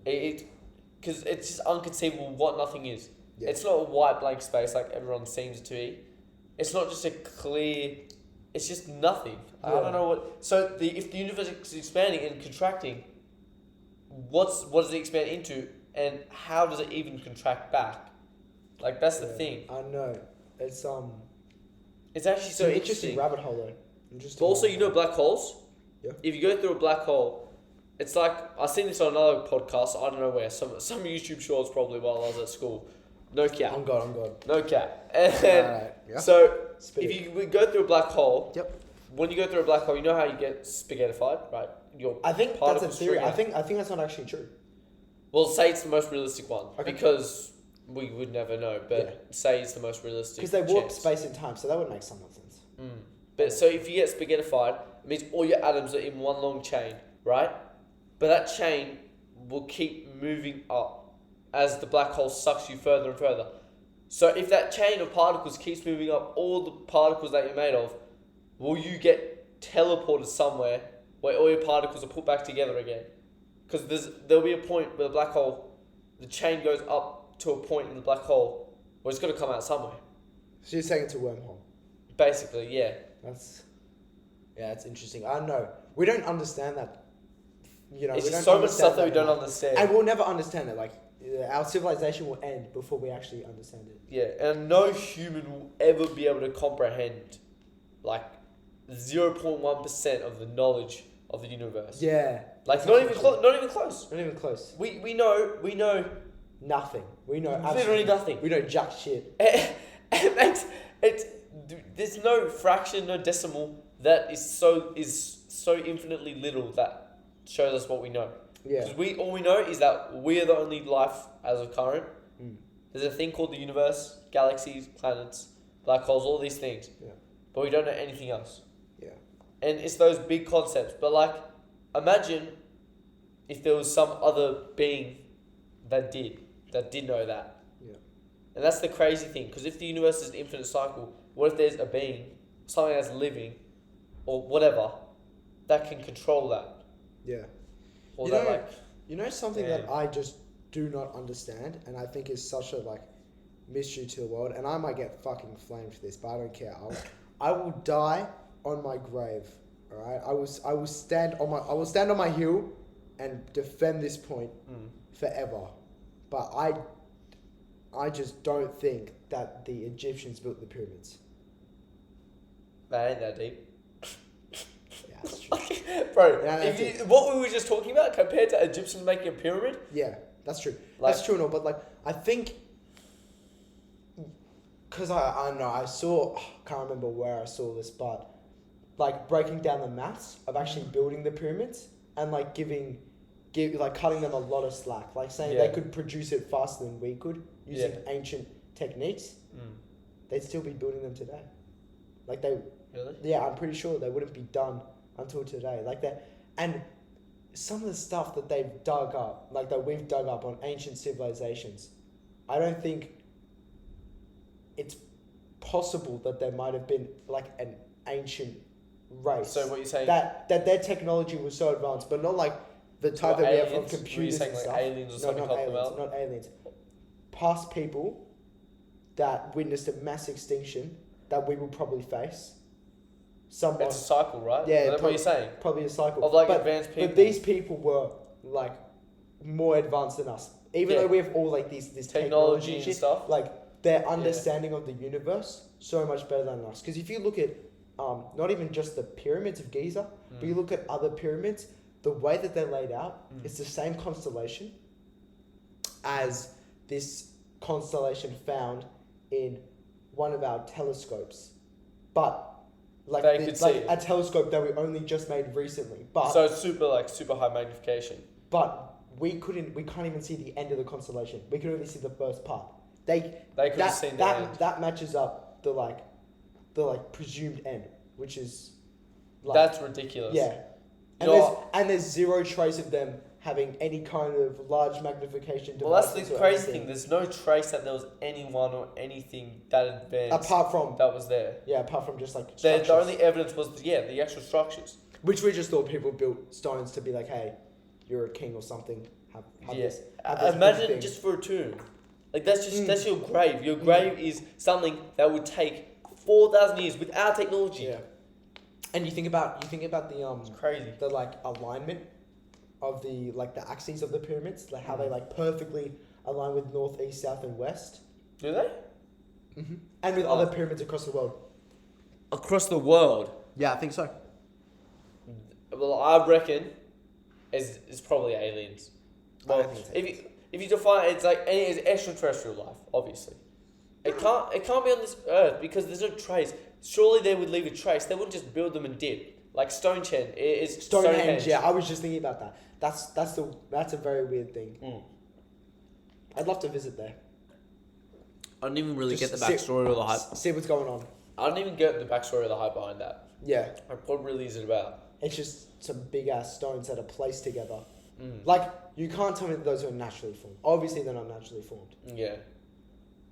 Speaker 2: Because it's just unconceivable what nothing is.
Speaker 1: Yeah.
Speaker 2: It's not a white blank space like everyone seems it to be. It's not just a clear. It's just nothing. I
Speaker 1: Yeah.
Speaker 2: don't know what. So if the universe is expanding and contracting, what does it expand into, and how does it even contract back? Like that's the thing.
Speaker 1: I know. It's
Speaker 2: It's actually
Speaker 1: it's
Speaker 2: so
Speaker 1: an
Speaker 2: interesting.
Speaker 1: rabbit hole though.
Speaker 2: But also, you know, black holes.
Speaker 1: Yeah.
Speaker 2: If you go through a black hole, it's like I seen this on another podcast. I don't know where. Some YouTube shorts probably while I was at school. No cap.
Speaker 1: I'm God.
Speaker 2: No cap. And
Speaker 1: Alright, yeah.
Speaker 2: so
Speaker 1: Spit
Speaker 2: if we go through a black hole.
Speaker 1: Yep.
Speaker 2: When you go through a black hole, you know how you get spaghettified, right?
Speaker 1: I think that's a
Speaker 2: particles
Speaker 1: theory.
Speaker 2: string
Speaker 1: I think that's not actually true.
Speaker 2: Well, say it's the most realistic one
Speaker 1: Okay.
Speaker 2: because we would never know. But say it's the most realistic.
Speaker 1: Because they warp
Speaker 2: chance.
Speaker 1: space and time, so that would make some sense.
Speaker 2: But so if you get spaghettified, it means all your atoms are in one long chain, right? But that chain will keep moving up as the black hole sucks you further and further. So if that chain of particles keeps moving up, all the particles that you're made of, will you get teleported somewhere where all your particles are put back together again? Because there'll be a point where the black hole, the chain goes up to a point in the black hole where it's got to come out somewhere.
Speaker 1: So you're saying it's a wormhole.
Speaker 2: Basically, yeah.
Speaker 1: That's interesting. I know. We don't understand that. You know,
Speaker 2: It's
Speaker 1: we
Speaker 2: just
Speaker 1: don't
Speaker 2: so much stuff that we
Speaker 1: understand
Speaker 2: don't understand.
Speaker 1: And we'll never understand it. Like, our civilization will end before we actually understand it.
Speaker 2: Yeah, and no human will ever be able to comprehend, like, 0.1% of the knowledge of the universe.
Speaker 1: Yeah.
Speaker 2: Like, not even close. Not even close.
Speaker 1: Not even close.
Speaker 2: We know
Speaker 1: Nothing. We know
Speaker 2: literally
Speaker 1: absolutely
Speaker 2: nothing.
Speaker 1: We know jack shit.
Speaker 2: There's no fraction, no decimal, that is so infinitely little that shows us what we know.
Speaker 1: Yeah.
Speaker 2: Because all we know is that we are the only life as of current.
Speaker 1: Mm.
Speaker 2: There's a thing called the universe, galaxies, planets, black holes, all these things.
Speaker 1: Yeah.
Speaker 2: But we don't know anything else.
Speaker 1: Yeah.
Speaker 2: And it's those big concepts. But like, imagine if there was some other being that did know that.
Speaker 1: Yeah.
Speaker 2: And that's the crazy thing. Because if the universe is an infinite cycle, what if there's a being, something that's living, or whatever, that can control that?
Speaker 1: Yeah.
Speaker 2: Or
Speaker 1: You
Speaker 2: that
Speaker 1: know,
Speaker 2: like...
Speaker 1: You know something
Speaker 2: Yeah.
Speaker 1: that I just do not understand, and I think is such a like mystery to the world, and I might get fucking flamed for this, but I don't care. I will die on my grave. All right, I will stand on my hill and defend this point forever. But I just don't think that the Egyptians built the pyramids.
Speaker 2: That ain't that deep.
Speaker 1: Yeah, that's true.
Speaker 2: Bro,
Speaker 1: Yeah,
Speaker 2: what we were just talking about compared to Egyptians making a pyramid?
Speaker 1: Yeah, that's true.
Speaker 2: Like,
Speaker 1: That's true and all, but like I think, because I don't know, can't remember where I saw this, but like breaking down the maths of actually building the pyramids and like cutting them a lot of slack, like saying they could produce it faster than we could using ancient techniques, they'd still be building them today. Like they,
Speaker 2: Really?
Speaker 1: yeah, I'm pretty sure they wouldn't be done until today. Like that, and some of the stuff that they've dug up, like that we've dug up on ancient civilizations, I don't think it's possible that there might have been like an ancient race.
Speaker 2: So what you're saying?
Speaker 1: That their technology was so advanced, but not like the type that we have from computers
Speaker 2: saying
Speaker 1: and
Speaker 2: like
Speaker 1: stuff.
Speaker 2: aliens or something help them out?
Speaker 1: Not aliens. Past people that witnessed a mass extinction that we will probably face. Someone,
Speaker 2: It's a cycle, right?
Speaker 1: Yeah,
Speaker 2: Is that what you're saying?
Speaker 1: probably a cycle
Speaker 2: Of like advanced people.
Speaker 1: But these people were like more advanced than us. Even though we have all like this technology and
Speaker 2: shit, stuff.
Speaker 1: like their understanding of the universe so much better than us. Because if you look at not even just the pyramids of Giza, but you look at other pyramids, the way that they're laid out, it's the same constellation as this constellation found in one of our telescopes, but like
Speaker 2: They could see
Speaker 1: a telescope that we only just made recently. But
Speaker 2: so it's super high magnification.
Speaker 1: But we can't even see the end of the constellation. We can only see the first part. They
Speaker 2: could have seen the end.
Speaker 1: That matches up the presumed end, which is like,
Speaker 2: That's ridiculous.
Speaker 1: yeah. And there's zero trace of them having any kind of large magnification device.
Speaker 2: Well, that's the crazy thing. There's no trace that there was anyone or anything that advanced
Speaker 1: apart from
Speaker 2: that was there.
Speaker 1: Yeah, apart from just like
Speaker 2: The
Speaker 1: structures.
Speaker 2: only evidence was the actual structures.
Speaker 1: Which we just thought people built stones to be like, hey, you're a king or something. Have this big
Speaker 2: Imagine
Speaker 1: thing.
Speaker 2: just for a tomb. Like that's your grave. Your grave is something that would take 4,000 years with our technology.
Speaker 1: Yeah. And you think about the
Speaker 2: It's crazy.
Speaker 1: the like alignment of the axes of the pyramids, like how they like perfectly align with north, east, south, and west.
Speaker 2: Do they?
Speaker 1: Mm-hmm. And with other pyramids across the world.
Speaker 2: Across the world.
Speaker 1: Yeah, I think so.
Speaker 2: Well, I reckon it's probably aliens.
Speaker 1: I
Speaker 2: Well,
Speaker 1: don't think it's
Speaker 2: if you define it, it's extraterrestrial life, obviously. It can't be on this earth because there's no trace. Surely they would leave a trace. They wouldn't just build them and dip. Like Stonehenge is
Speaker 1: Stonehenge. Yeah, I was just thinking about that. That's a very weird thing. I'd love to visit there.
Speaker 2: I don't even really
Speaker 1: Just
Speaker 2: get the backstory or the hype.
Speaker 1: See what's going on.
Speaker 2: I don't even get the backstory or the hype behind that.
Speaker 1: Yeah,
Speaker 2: Like, what really is it about?
Speaker 1: it's just some big ass stones that are placed together. Like you can't tell me that those are naturally formed. Obviously, they're not naturally formed,
Speaker 2: Yeah,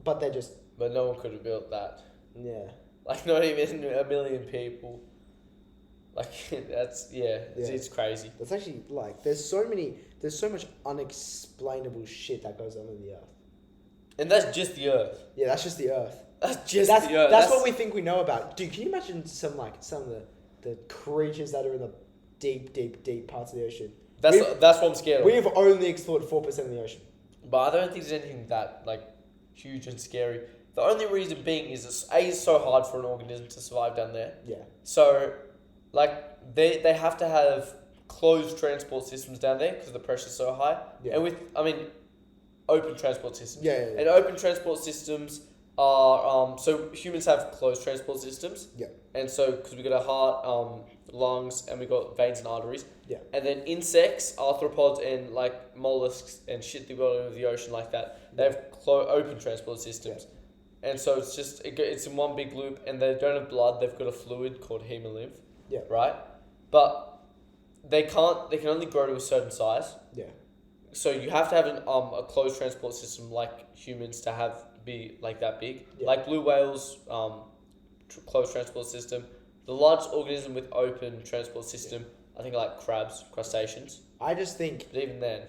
Speaker 1: but they're just
Speaker 2: but no one could have built that.
Speaker 1: yeah.
Speaker 2: Like, not even a million people. Like, it's crazy.
Speaker 1: That's actually like there's so much unexplainable shit that goes on in the earth.
Speaker 2: And that's just the Earth.
Speaker 1: Yeah, that's just the earth.
Speaker 2: That's the Earth.
Speaker 1: That's what we think we know about. Dude, can you imagine some of the creatures that are in the deep parts of the ocean?
Speaker 2: That's what I'm scared of.
Speaker 1: We've only explored 4% of the ocean.
Speaker 2: But I don't think there's anything that like huge and scary. The only reason being is it's so hard for an organism to survive down there.
Speaker 1: Yeah.
Speaker 2: So, like they have to have closed transport systems down there because the pressure's so high.
Speaker 1: Yeah.
Speaker 2: And open transport systems.
Speaker 1: Yeah.
Speaker 2: And open transport systems are so humans have closed transport systems.
Speaker 1: Yeah.
Speaker 2: And so because we got a heart, lungs, and we got veins and arteries.
Speaker 1: Yeah.
Speaker 2: And then insects, arthropods, and like mollusks and shit that go into the ocean like that, they have open transport systems. Yeah. And so it's just it's in one big loop, and they don't have blood. They've got a fluid called hemolymph.
Speaker 1: Yeah.
Speaker 2: Right. But they can't. They can only grow to a certain size.
Speaker 1: Yeah.
Speaker 2: So you have to have a closed transport system like humans to be like that big. Yeah. Like blue whales, closed transport system. The largest organism with open transport system, I think, like crabs, crustaceans.
Speaker 1: I just think.
Speaker 2: But even then.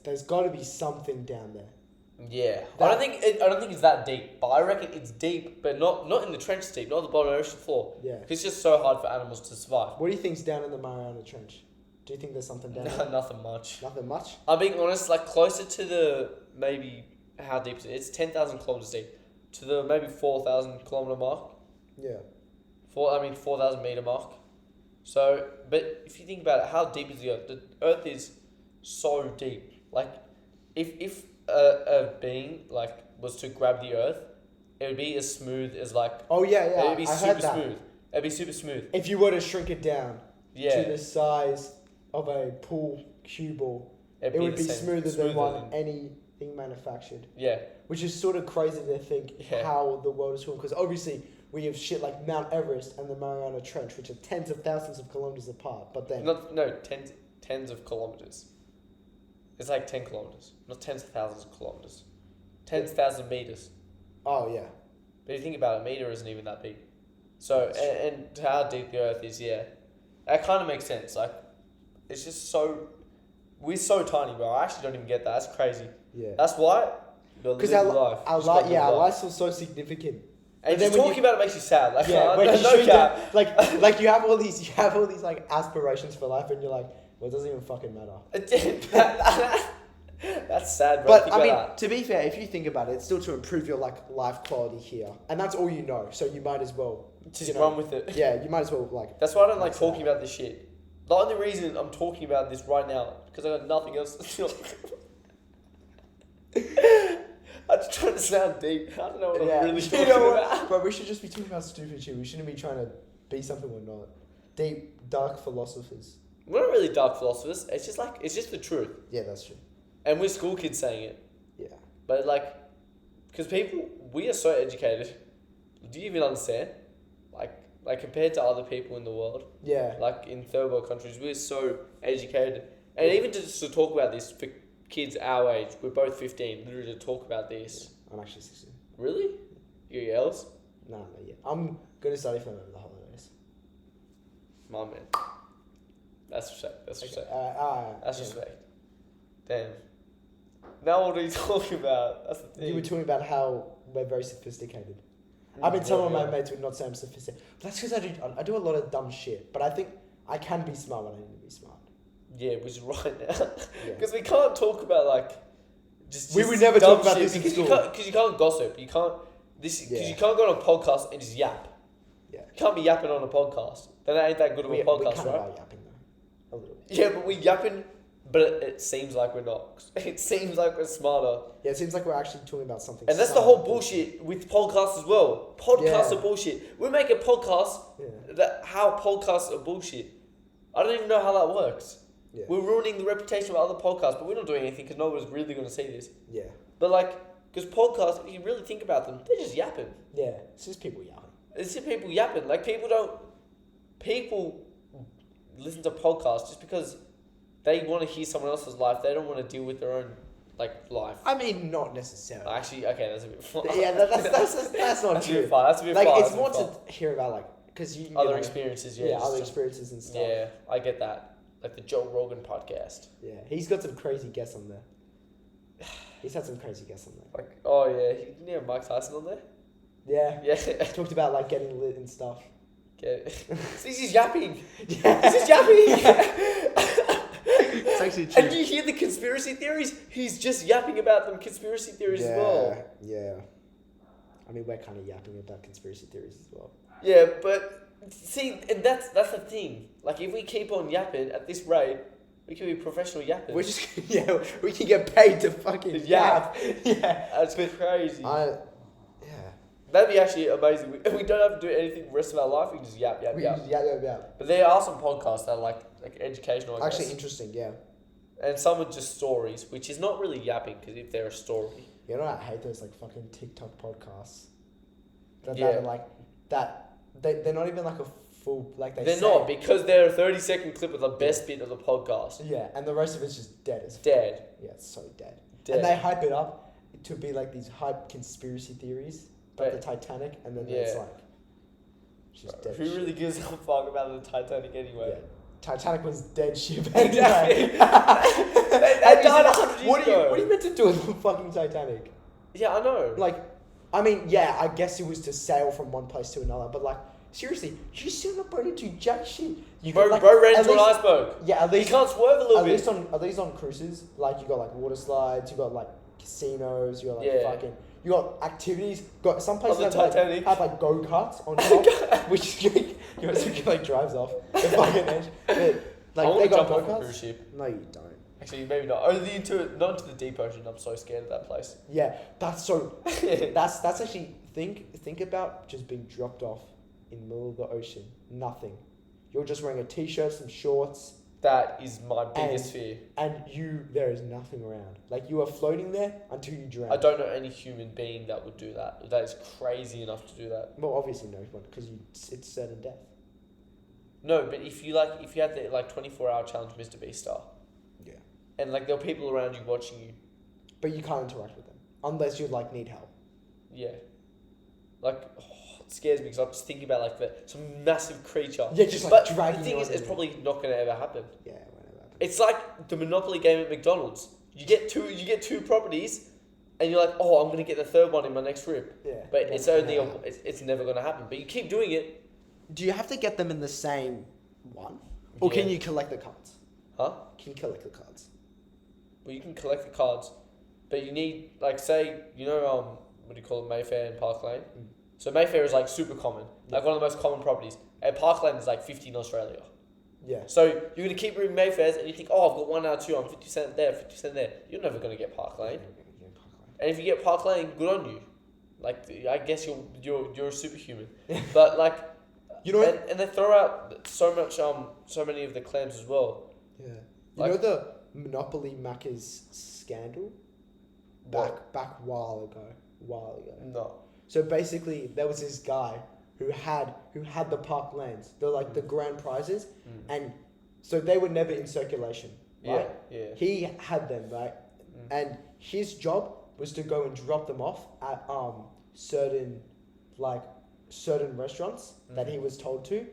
Speaker 1: there's got to be something down there.
Speaker 2: Yeah. I don't think it's that deep, but I reckon it's deep, but not in the trench deep, not on the bottom of the ocean floor.
Speaker 1: Yeah.
Speaker 2: Because it's just so hard for animals to survive.
Speaker 1: What do you think's down in the Mariana Trench? Do you think there's something down there?
Speaker 2: Nothing much.
Speaker 1: Nothing much?
Speaker 2: I'm being honest, like closer to the maybe how deep is it? It's 10,000 kilometers deep to the maybe 4,000 kilometer mark.
Speaker 1: Yeah.
Speaker 2: 4,000 meter mark. So, but if you think about it, how deep is the Earth? The Earth is so deep. Like, if a being like was to grab the Earth, it would be as smooth as like.
Speaker 1: Oh yeah.
Speaker 2: It would be super smooth. It'd be super smooth.
Speaker 1: If you were to shrink it down.
Speaker 2: Yeah.
Speaker 1: To the size of a pool cue ball, it would be smoother than anything manufactured.
Speaker 2: Yeah.
Speaker 1: Which is sort of crazy to think how the world is formed, because obviously we have shit like Mount Everest and the Mariana Trench, which are tens of thousands of kilometers apart. But then
Speaker 2: tens of kilometers. It's like 10 kilometers, not tens of thousands of kilometers. 10,000 meters.
Speaker 1: Oh yeah.
Speaker 2: But if you think about it, a meter isn't even that big. So and how deep the Earth is, that kind of makes sense. Like, it's just we're so tiny, bro. I actually don't even get that. That's crazy.
Speaker 1: Yeah.
Speaker 2: That's why.
Speaker 1: Because our life's so significant.
Speaker 2: And just talking about it makes you sad. Like,
Speaker 1: like you have all these like aspirations for life, and you're like, well, it doesn't even fucking matter.
Speaker 2: That's sad, bro.
Speaker 1: But I mean, to be fair, if you think about it, it's still to improve your like life quality here, and that's all you know. So you might as well
Speaker 2: just run with it.
Speaker 1: Yeah, you might as well like.
Speaker 2: That's why I don't like talking about this shit. The only reason I'm talking about this right now because I got nothing else to talk about. I'm just trying to sound deep. I don't know what I'm really talking about.
Speaker 1: But we should just be talking about stupid shit. We shouldn't be trying to be something we're not. Deep, dark philosophers.
Speaker 2: We're not really dark philosophers. It's just the truth.
Speaker 1: Yeah, that's true.
Speaker 2: And we're school kids saying it.
Speaker 1: Yeah.
Speaker 2: But like, because we are so educated. Do you even understand? Like compared to other people in the world.
Speaker 1: Yeah.
Speaker 2: Like in third world countries, we're so educated. And even just to talk about this for kids our age, we're both 15, literally to talk about this.
Speaker 1: Yeah, I'm actually 16.
Speaker 2: Really? You else?
Speaker 1: No, yeah. I'm going to study for the holidays.
Speaker 2: My man. That's respect. That's respect. That's
Speaker 1: yeah.
Speaker 2: respect. Damn. Now what are you talking about? That's the thing.
Speaker 1: You were talking about how we're very sophisticated. I mean, some of my mates would not say I'm sophisticated. But that's because I do a lot of dumb shit. But I think I can be smart when I need to be smart.
Speaker 2: Yeah, which is right now. Because we can't talk about like just
Speaker 1: we would never talk about this
Speaker 2: because
Speaker 1: in school.
Speaker 2: Because you can't gossip. You can't because you can't go on a podcast and just yap.
Speaker 1: Yeah.
Speaker 2: You can't be yapping on a podcast. Then that ain't that good of a podcast,
Speaker 1: we kind
Speaker 2: right?
Speaker 1: of are yapping though. A little bit.
Speaker 2: Yeah, but we're yapping, but it seems like we're not. It seems like we're smarter.
Speaker 1: Yeah, it seems like we're actually talking about something.
Speaker 2: And that's the whole bullshit with podcasts as well. Podcasts are bullshit. We make a podcast how podcasts are bullshit. I don't even know how that works. Yeah. We're ruining the reputation of other podcasts, but we're not doing anything because no one's really going to see this.
Speaker 1: Yeah.
Speaker 2: But like, because podcasts, if you really think about them, they're just yapping.
Speaker 1: Yeah, it's just people yapping.
Speaker 2: It's just people yapping. Like people listen to podcasts just because they want to hear someone else's life. They don't want to deal with their own like life.
Speaker 1: I mean, not necessarily.
Speaker 2: Actually, okay, that's a bit far.
Speaker 1: Yeah, that's not
Speaker 2: that's
Speaker 1: true.
Speaker 2: A bit far. That's a bit
Speaker 1: like,
Speaker 2: far.
Speaker 1: It's more to hear about like because you
Speaker 2: other experiences. Yeah,
Speaker 1: other experiences and stuff.
Speaker 2: Yeah, I get that. Like the Joe Rogan podcast.
Speaker 1: Yeah, he's got some crazy guests on there. He's had some crazy guests on there.
Speaker 2: Like, oh yeah, didn't you have Mike Tyson on there?
Speaker 1: Yeah.
Speaker 2: Yeah.
Speaker 1: Talked about like getting lit and stuff.
Speaker 2: He's just yapping.
Speaker 1: Yeah.
Speaker 2: He's just yapping.
Speaker 1: It's actually true.
Speaker 2: And you hear the conspiracy theories? He's just yapping about them conspiracy theories as well.
Speaker 1: Yeah. I mean, we're kind of yapping about conspiracy theories as well.
Speaker 2: Yeah, but see, and that's the thing. Like, if we keep on yapping at this rate, we can be professional yappers.
Speaker 1: We're just we can get paid to fucking yap. Yeah,
Speaker 2: that's crazy.
Speaker 1: Yeah,
Speaker 2: That'd be actually amazing. We don't have to do anything the rest of our life. We can just yap.
Speaker 1: Yeah.
Speaker 2: But there are some podcasts that are like educational. I
Speaker 1: Actually
Speaker 2: guess.
Speaker 1: interesting, yeah.
Speaker 2: And some are just stories, which is not really yapping because if they're a story.
Speaker 1: You know, I hate those like fucking TikTok podcasts. That
Speaker 2: Yeah.
Speaker 1: are like that. They're not even like a full like they.
Speaker 2: They're not because they're a 30-second clip of the best bit of the podcast.
Speaker 1: Yeah, and the rest of it's just dead.
Speaker 2: Dead.
Speaker 1: Yeah, it's so dead.
Speaker 2: Dead.
Speaker 1: And they hype it up to be like these hype conspiracy theories about the Titanic, and then it's like she's dead.
Speaker 2: Who really gives a fuck about the Titanic anyway?
Speaker 1: Yeah. Titanic was dead ship.
Speaker 2: Exactly.
Speaker 1: They
Speaker 2: died 100 years ago.
Speaker 1: What are you meant to do with the fucking Titanic?
Speaker 2: Yeah, I know.
Speaker 1: Like, I mean, yeah, I guess it was to sail from one place to another, but like, seriously, you still not going to do jack shit. You
Speaker 2: Bro ran into an iceberg.
Speaker 1: Yeah, at least
Speaker 2: you can't swerve a little bit.
Speaker 1: At least on cruises, like you got like water slides, you got like casinos, you got like fucking, you got activities. Got some places have like go karts on top, which you like drives off the fucking edge. But, like they got go karts.
Speaker 2: Cruise ship.
Speaker 1: No, you don't.
Speaker 2: Actually, maybe not. Only not into the deep ocean. I'm so scared of that place.
Speaker 1: Yeah, that's so. that's actually think about just being dropped off in the middle of the ocean. Nothing. You're just wearing a t-shirt, some shorts.
Speaker 2: That is my biggest fear.
Speaker 1: And there is nothing around. Like you are floating there until you drown.
Speaker 2: I don't know any human being that would do that. That is crazy enough to do that.
Speaker 1: Well, obviously no one, because it's certain death.
Speaker 2: No, but if you had the 24-hour challenge, Mr. Beast star.
Speaker 1: Yeah.
Speaker 2: And like there are people around you watching you.
Speaker 1: But you can't interact with them unless you like need help.
Speaker 2: Yeah. Like. It scares me because I'm just thinking about some massive creature.
Speaker 1: Yeah, just
Speaker 2: but
Speaker 1: dragging.
Speaker 2: The thing is, it's probably not going to ever happen.
Speaker 1: Yeah, it won't ever happen.
Speaker 2: It's like the Monopoly game at McDonald's. You get two properties, and you're like, oh, I'm going to get the third one in my next trip.
Speaker 1: Yeah.
Speaker 2: But it's never going to happen. But you keep doing it.
Speaker 1: Do you have to get them in the same one, or can you collect the cards?
Speaker 2: Huh?
Speaker 1: Can you collect the cards?
Speaker 2: Well, you can collect the cards, but you need say what do you call it, Mayfair and Park Lane.
Speaker 1: Mm.
Speaker 2: So Mayfair is super common, like one of the most common properties. And Park Lane is 50 in Australia.
Speaker 1: Yeah.
Speaker 2: So you're gonna keep reading Mayfairs, and you think, oh, I've got 1 out of 2. I'm 50% there, 50% there. You're never gonna get Park Lane. And if you get Park Lane, good on you. I guess you're a superhuman. But
Speaker 1: you know,
Speaker 2: and they throw out so many of the clams as well.
Speaker 1: Yeah. You know the Monopoly Macca's scandal? Back a while ago.
Speaker 2: No.
Speaker 1: So basically, there was this guy who had the park lanes. They're the grand prizes, and so they were never in circulation, right?
Speaker 2: Yeah.
Speaker 1: He had them, right? And his job was to go and drop them off at certain restaurants that he was told to.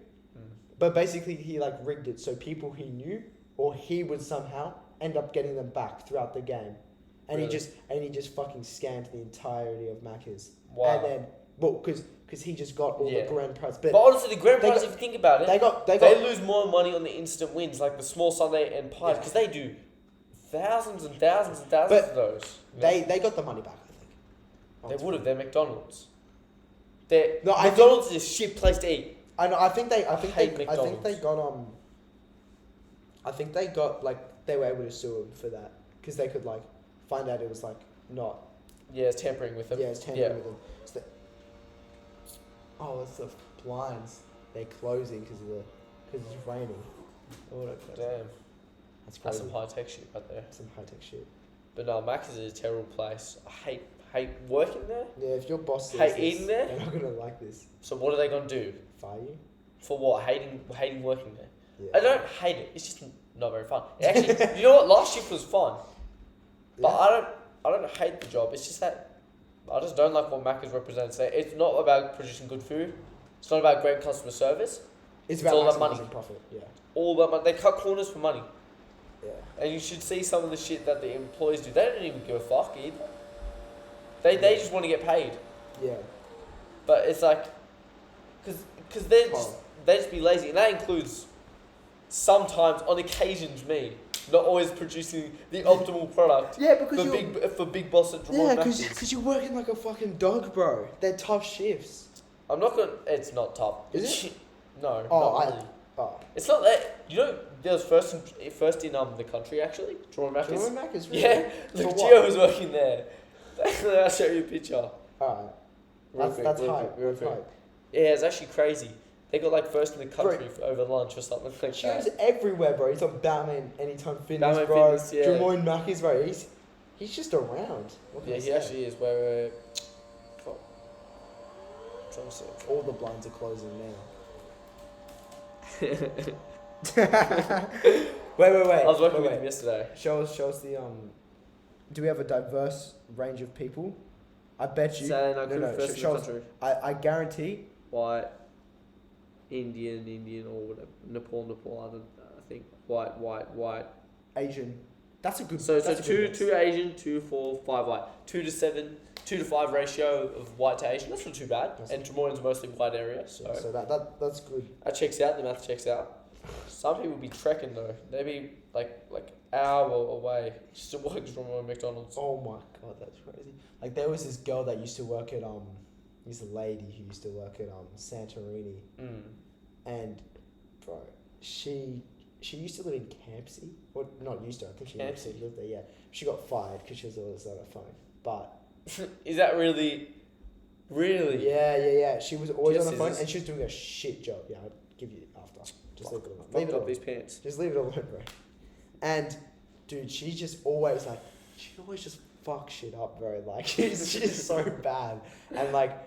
Speaker 1: But basically, he rigged it so people he knew or he would somehow end up getting them back throughout the game. And
Speaker 2: really?
Speaker 1: he just fucking scammed the entirety of Macca's.
Speaker 2: Wow.
Speaker 1: And then, because he just got all the grand prize.
Speaker 2: But honestly, the grand prize, if you think about it, they lose more money on the instant wins, like the small Sunday and pies, because they do thousands and thousands and thousands of those.
Speaker 1: They got the money back, I think.
Speaker 2: They would have. They're McDonald's. McDonald's is a shit place to eat.
Speaker 1: I know. I think they got they were able to sue him for that because they could find out it was not.
Speaker 2: Yeah, it's tampering with them.
Speaker 1: Yeah, it's tampering with them. It's the blinds. They're closing because it's raining.
Speaker 2: Damn.
Speaker 1: That's
Speaker 2: some high tech shit right there.
Speaker 1: Some high tech shit.
Speaker 2: But no, Macca's is a terrible place. I hate working there.
Speaker 1: Yeah, if your boss says
Speaker 2: eating there,
Speaker 1: they're not gonna like this.
Speaker 2: So what are they gonna do?
Speaker 1: Fire you?
Speaker 2: For what? Hating working there.
Speaker 1: Yeah.
Speaker 2: I don't hate it. It's just not very fun. Actually, you know what? Last shift was fun, but I don't hate the job. It's just that I just don't like what Macca's represents. It's not about producing good food. It's not about great customer service.
Speaker 1: It's all about money and profit. Yeah.
Speaker 2: All about money. They cut corners for money.
Speaker 1: Yeah.
Speaker 2: And you should see some of the shit that the employees do. They don't even give a fuck either. They just want to get paid.
Speaker 1: Yeah.
Speaker 2: But it's because they just be lazy, and that includes sometimes, on occasions, me not always producing the optimal product.
Speaker 1: Yeah, because
Speaker 2: for big boss at Truman Show.
Speaker 1: Yeah, because you're working like a fucking dog, bro. They're tough shifts.
Speaker 2: I'm not gonna. It's not tough.
Speaker 1: Is it?
Speaker 2: No.
Speaker 1: Oh,
Speaker 2: not really. It's not that. You know, there was first in the country actually. Truman Show.
Speaker 1: Truman Show, really?
Speaker 2: Yeah, look, Geo was working there. I'll show you a picture.
Speaker 1: Alright.
Speaker 2: Real quick,
Speaker 1: That's
Speaker 2: real
Speaker 1: hype.
Speaker 2: quick, real
Speaker 1: That's
Speaker 2: quick.
Speaker 1: hype.
Speaker 2: Yeah, it's actually crazy. They got like first in the country for over lunch or something like
Speaker 1: She
Speaker 2: that.
Speaker 1: goes everywhere, bro. He's on Batman Anytime Fitness,
Speaker 2: Batman
Speaker 1: bro.
Speaker 2: Fitness, yeah.
Speaker 1: Jermaine Mackey's, bro. He's just around. What can
Speaker 2: Yeah,
Speaker 1: I
Speaker 2: he
Speaker 1: say?
Speaker 2: actually is. Where fuck. I'm trying to search.
Speaker 1: All the blinds are closing now. Wait.
Speaker 2: I was working with him yesterday.
Speaker 1: Show us the Do we have a diverse range of people? I bet you.
Speaker 2: Saying I could first in
Speaker 1: show
Speaker 2: the
Speaker 1: us.
Speaker 2: country.
Speaker 1: I guarantee.
Speaker 2: White, Indian or whatever. Nepal. I think white.
Speaker 1: Asian. That's a good.
Speaker 2: So
Speaker 1: that's a good
Speaker 2: two Asian, 2, 4, 5 white, 2 to 7, 2 to 5 ratio of white to Asian. That's not too bad. And Tremorne's mostly white area, so
Speaker 1: that's good.
Speaker 2: that checks out. The math checks out. Some people be trekking though. They be like hour away just to work from a McDonald's.
Speaker 1: Oh my god, that's crazy. Like there was this girl that used to work at this lady who used to work at Santorini, and bro, she used to live in Campsie, or not used to. I think she lived there. Yeah, she got fired because she was always on her phone. But
Speaker 2: is that really?
Speaker 1: Yeah. She was always on her phone,
Speaker 2: scissors?
Speaker 1: and she was doing a shit job. Yeah, I'll give you after. Just leave it alone.
Speaker 2: Leave it up these pants.
Speaker 1: Just leave it alone, bro. And dude, she just always just fuck shit up, bro. Like she's so bad, and like.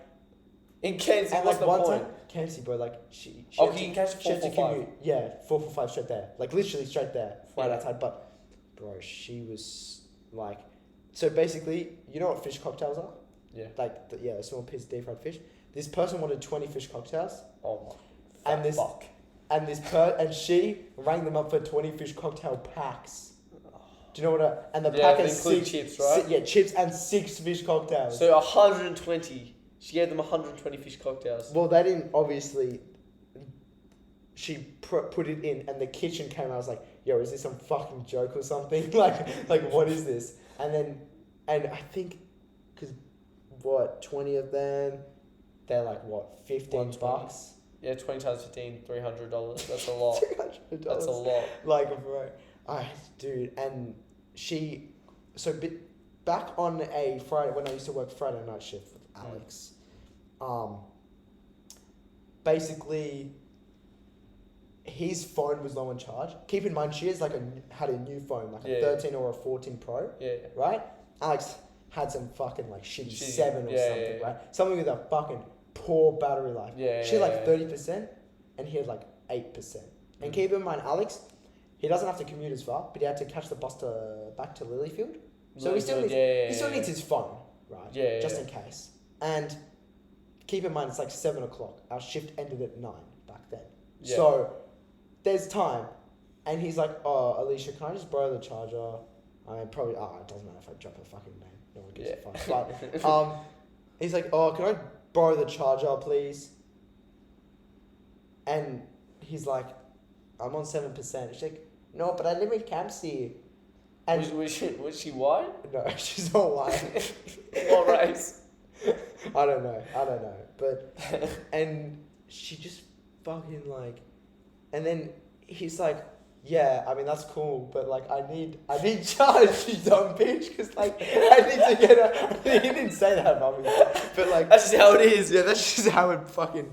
Speaker 2: In Campsie,
Speaker 1: and
Speaker 2: what's
Speaker 1: like
Speaker 2: the
Speaker 1: one
Speaker 2: point?
Speaker 1: time, Campsie, bro, like she
Speaker 2: Oh,
Speaker 1: had
Speaker 2: you
Speaker 1: to-
Speaker 2: can catch
Speaker 1: she had to
Speaker 2: 445.
Speaker 1: commute. Yeah, 445 straight there, like literally straight there, right
Speaker 2: Yeah.
Speaker 1: outside. But bro, she was like, so basically, you know what fish cocktails are?
Speaker 2: Yeah.
Speaker 1: Like a small piece of deep fried fish. This person wanted 20 fish cocktails,
Speaker 2: Oh my.
Speaker 1: and and she rang them up for 20 fish cocktail packs. Do you know what? And the pack
Speaker 2: they
Speaker 1: has
Speaker 2: include
Speaker 1: 6
Speaker 2: chips, right?
Speaker 1: chips and 6 fish cocktails.
Speaker 2: So 120. She gave them 120 fish cocktails.
Speaker 1: Well, they didn't obviously. She put it in, and the kitchen came. I was like, "Yo, is this some fucking joke or something? like what is this?" And I think, because 20 of them, they're like what, $15?
Speaker 2: Yeah, 20 times 15, $300. That's a lot.
Speaker 1: $300.
Speaker 2: That's a lot.
Speaker 1: Like, bro, dude, and back on a Friday when I used to work Friday night shift with Alex. Basically, his phone was low on charge. Keep in mind, she has had a new phone, like a 13 or a 14 Pro.
Speaker 2: Yeah.
Speaker 1: Right? Alex had some fucking shitty 7 or something,
Speaker 2: yeah.
Speaker 1: right? Something with a fucking poor battery life.
Speaker 2: Yeah.
Speaker 1: She had 30%, and he had 8%. And keep in mind, Alex, he doesn't have to commute as far, but he had to catch the bus back to Lilyfield. So he still needs his phone, right?
Speaker 2: Yeah.
Speaker 1: Just in case. And keep in mind, it's 7 o'clock. Our shift ended at 9 back then.
Speaker 2: Yeah.
Speaker 1: So there's time. And he's like, "Oh, Alicia, can I just borrow the charger?" I mean, probably, it doesn't matter if I drop her fucking name. No one gives a fuck. But he's like, "Oh, can I borrow the charger, please?" And he's like, "I'm on 7%. She's like, "No, but I live in Campsie." And
Speaker 2: Was she white?
Speaker 1: no, she's not white.
Speaker 2: What race?
Speaker 1: I don't know. But, and she just fucking and then he's like, "Yeah, I mean, that's cool, but I need charge, you dumb bitch, because I need to get her." He didn't say that about me, but
Speaker 2: That's just how it is.
Speaker 1: yeah, that's just how it fucking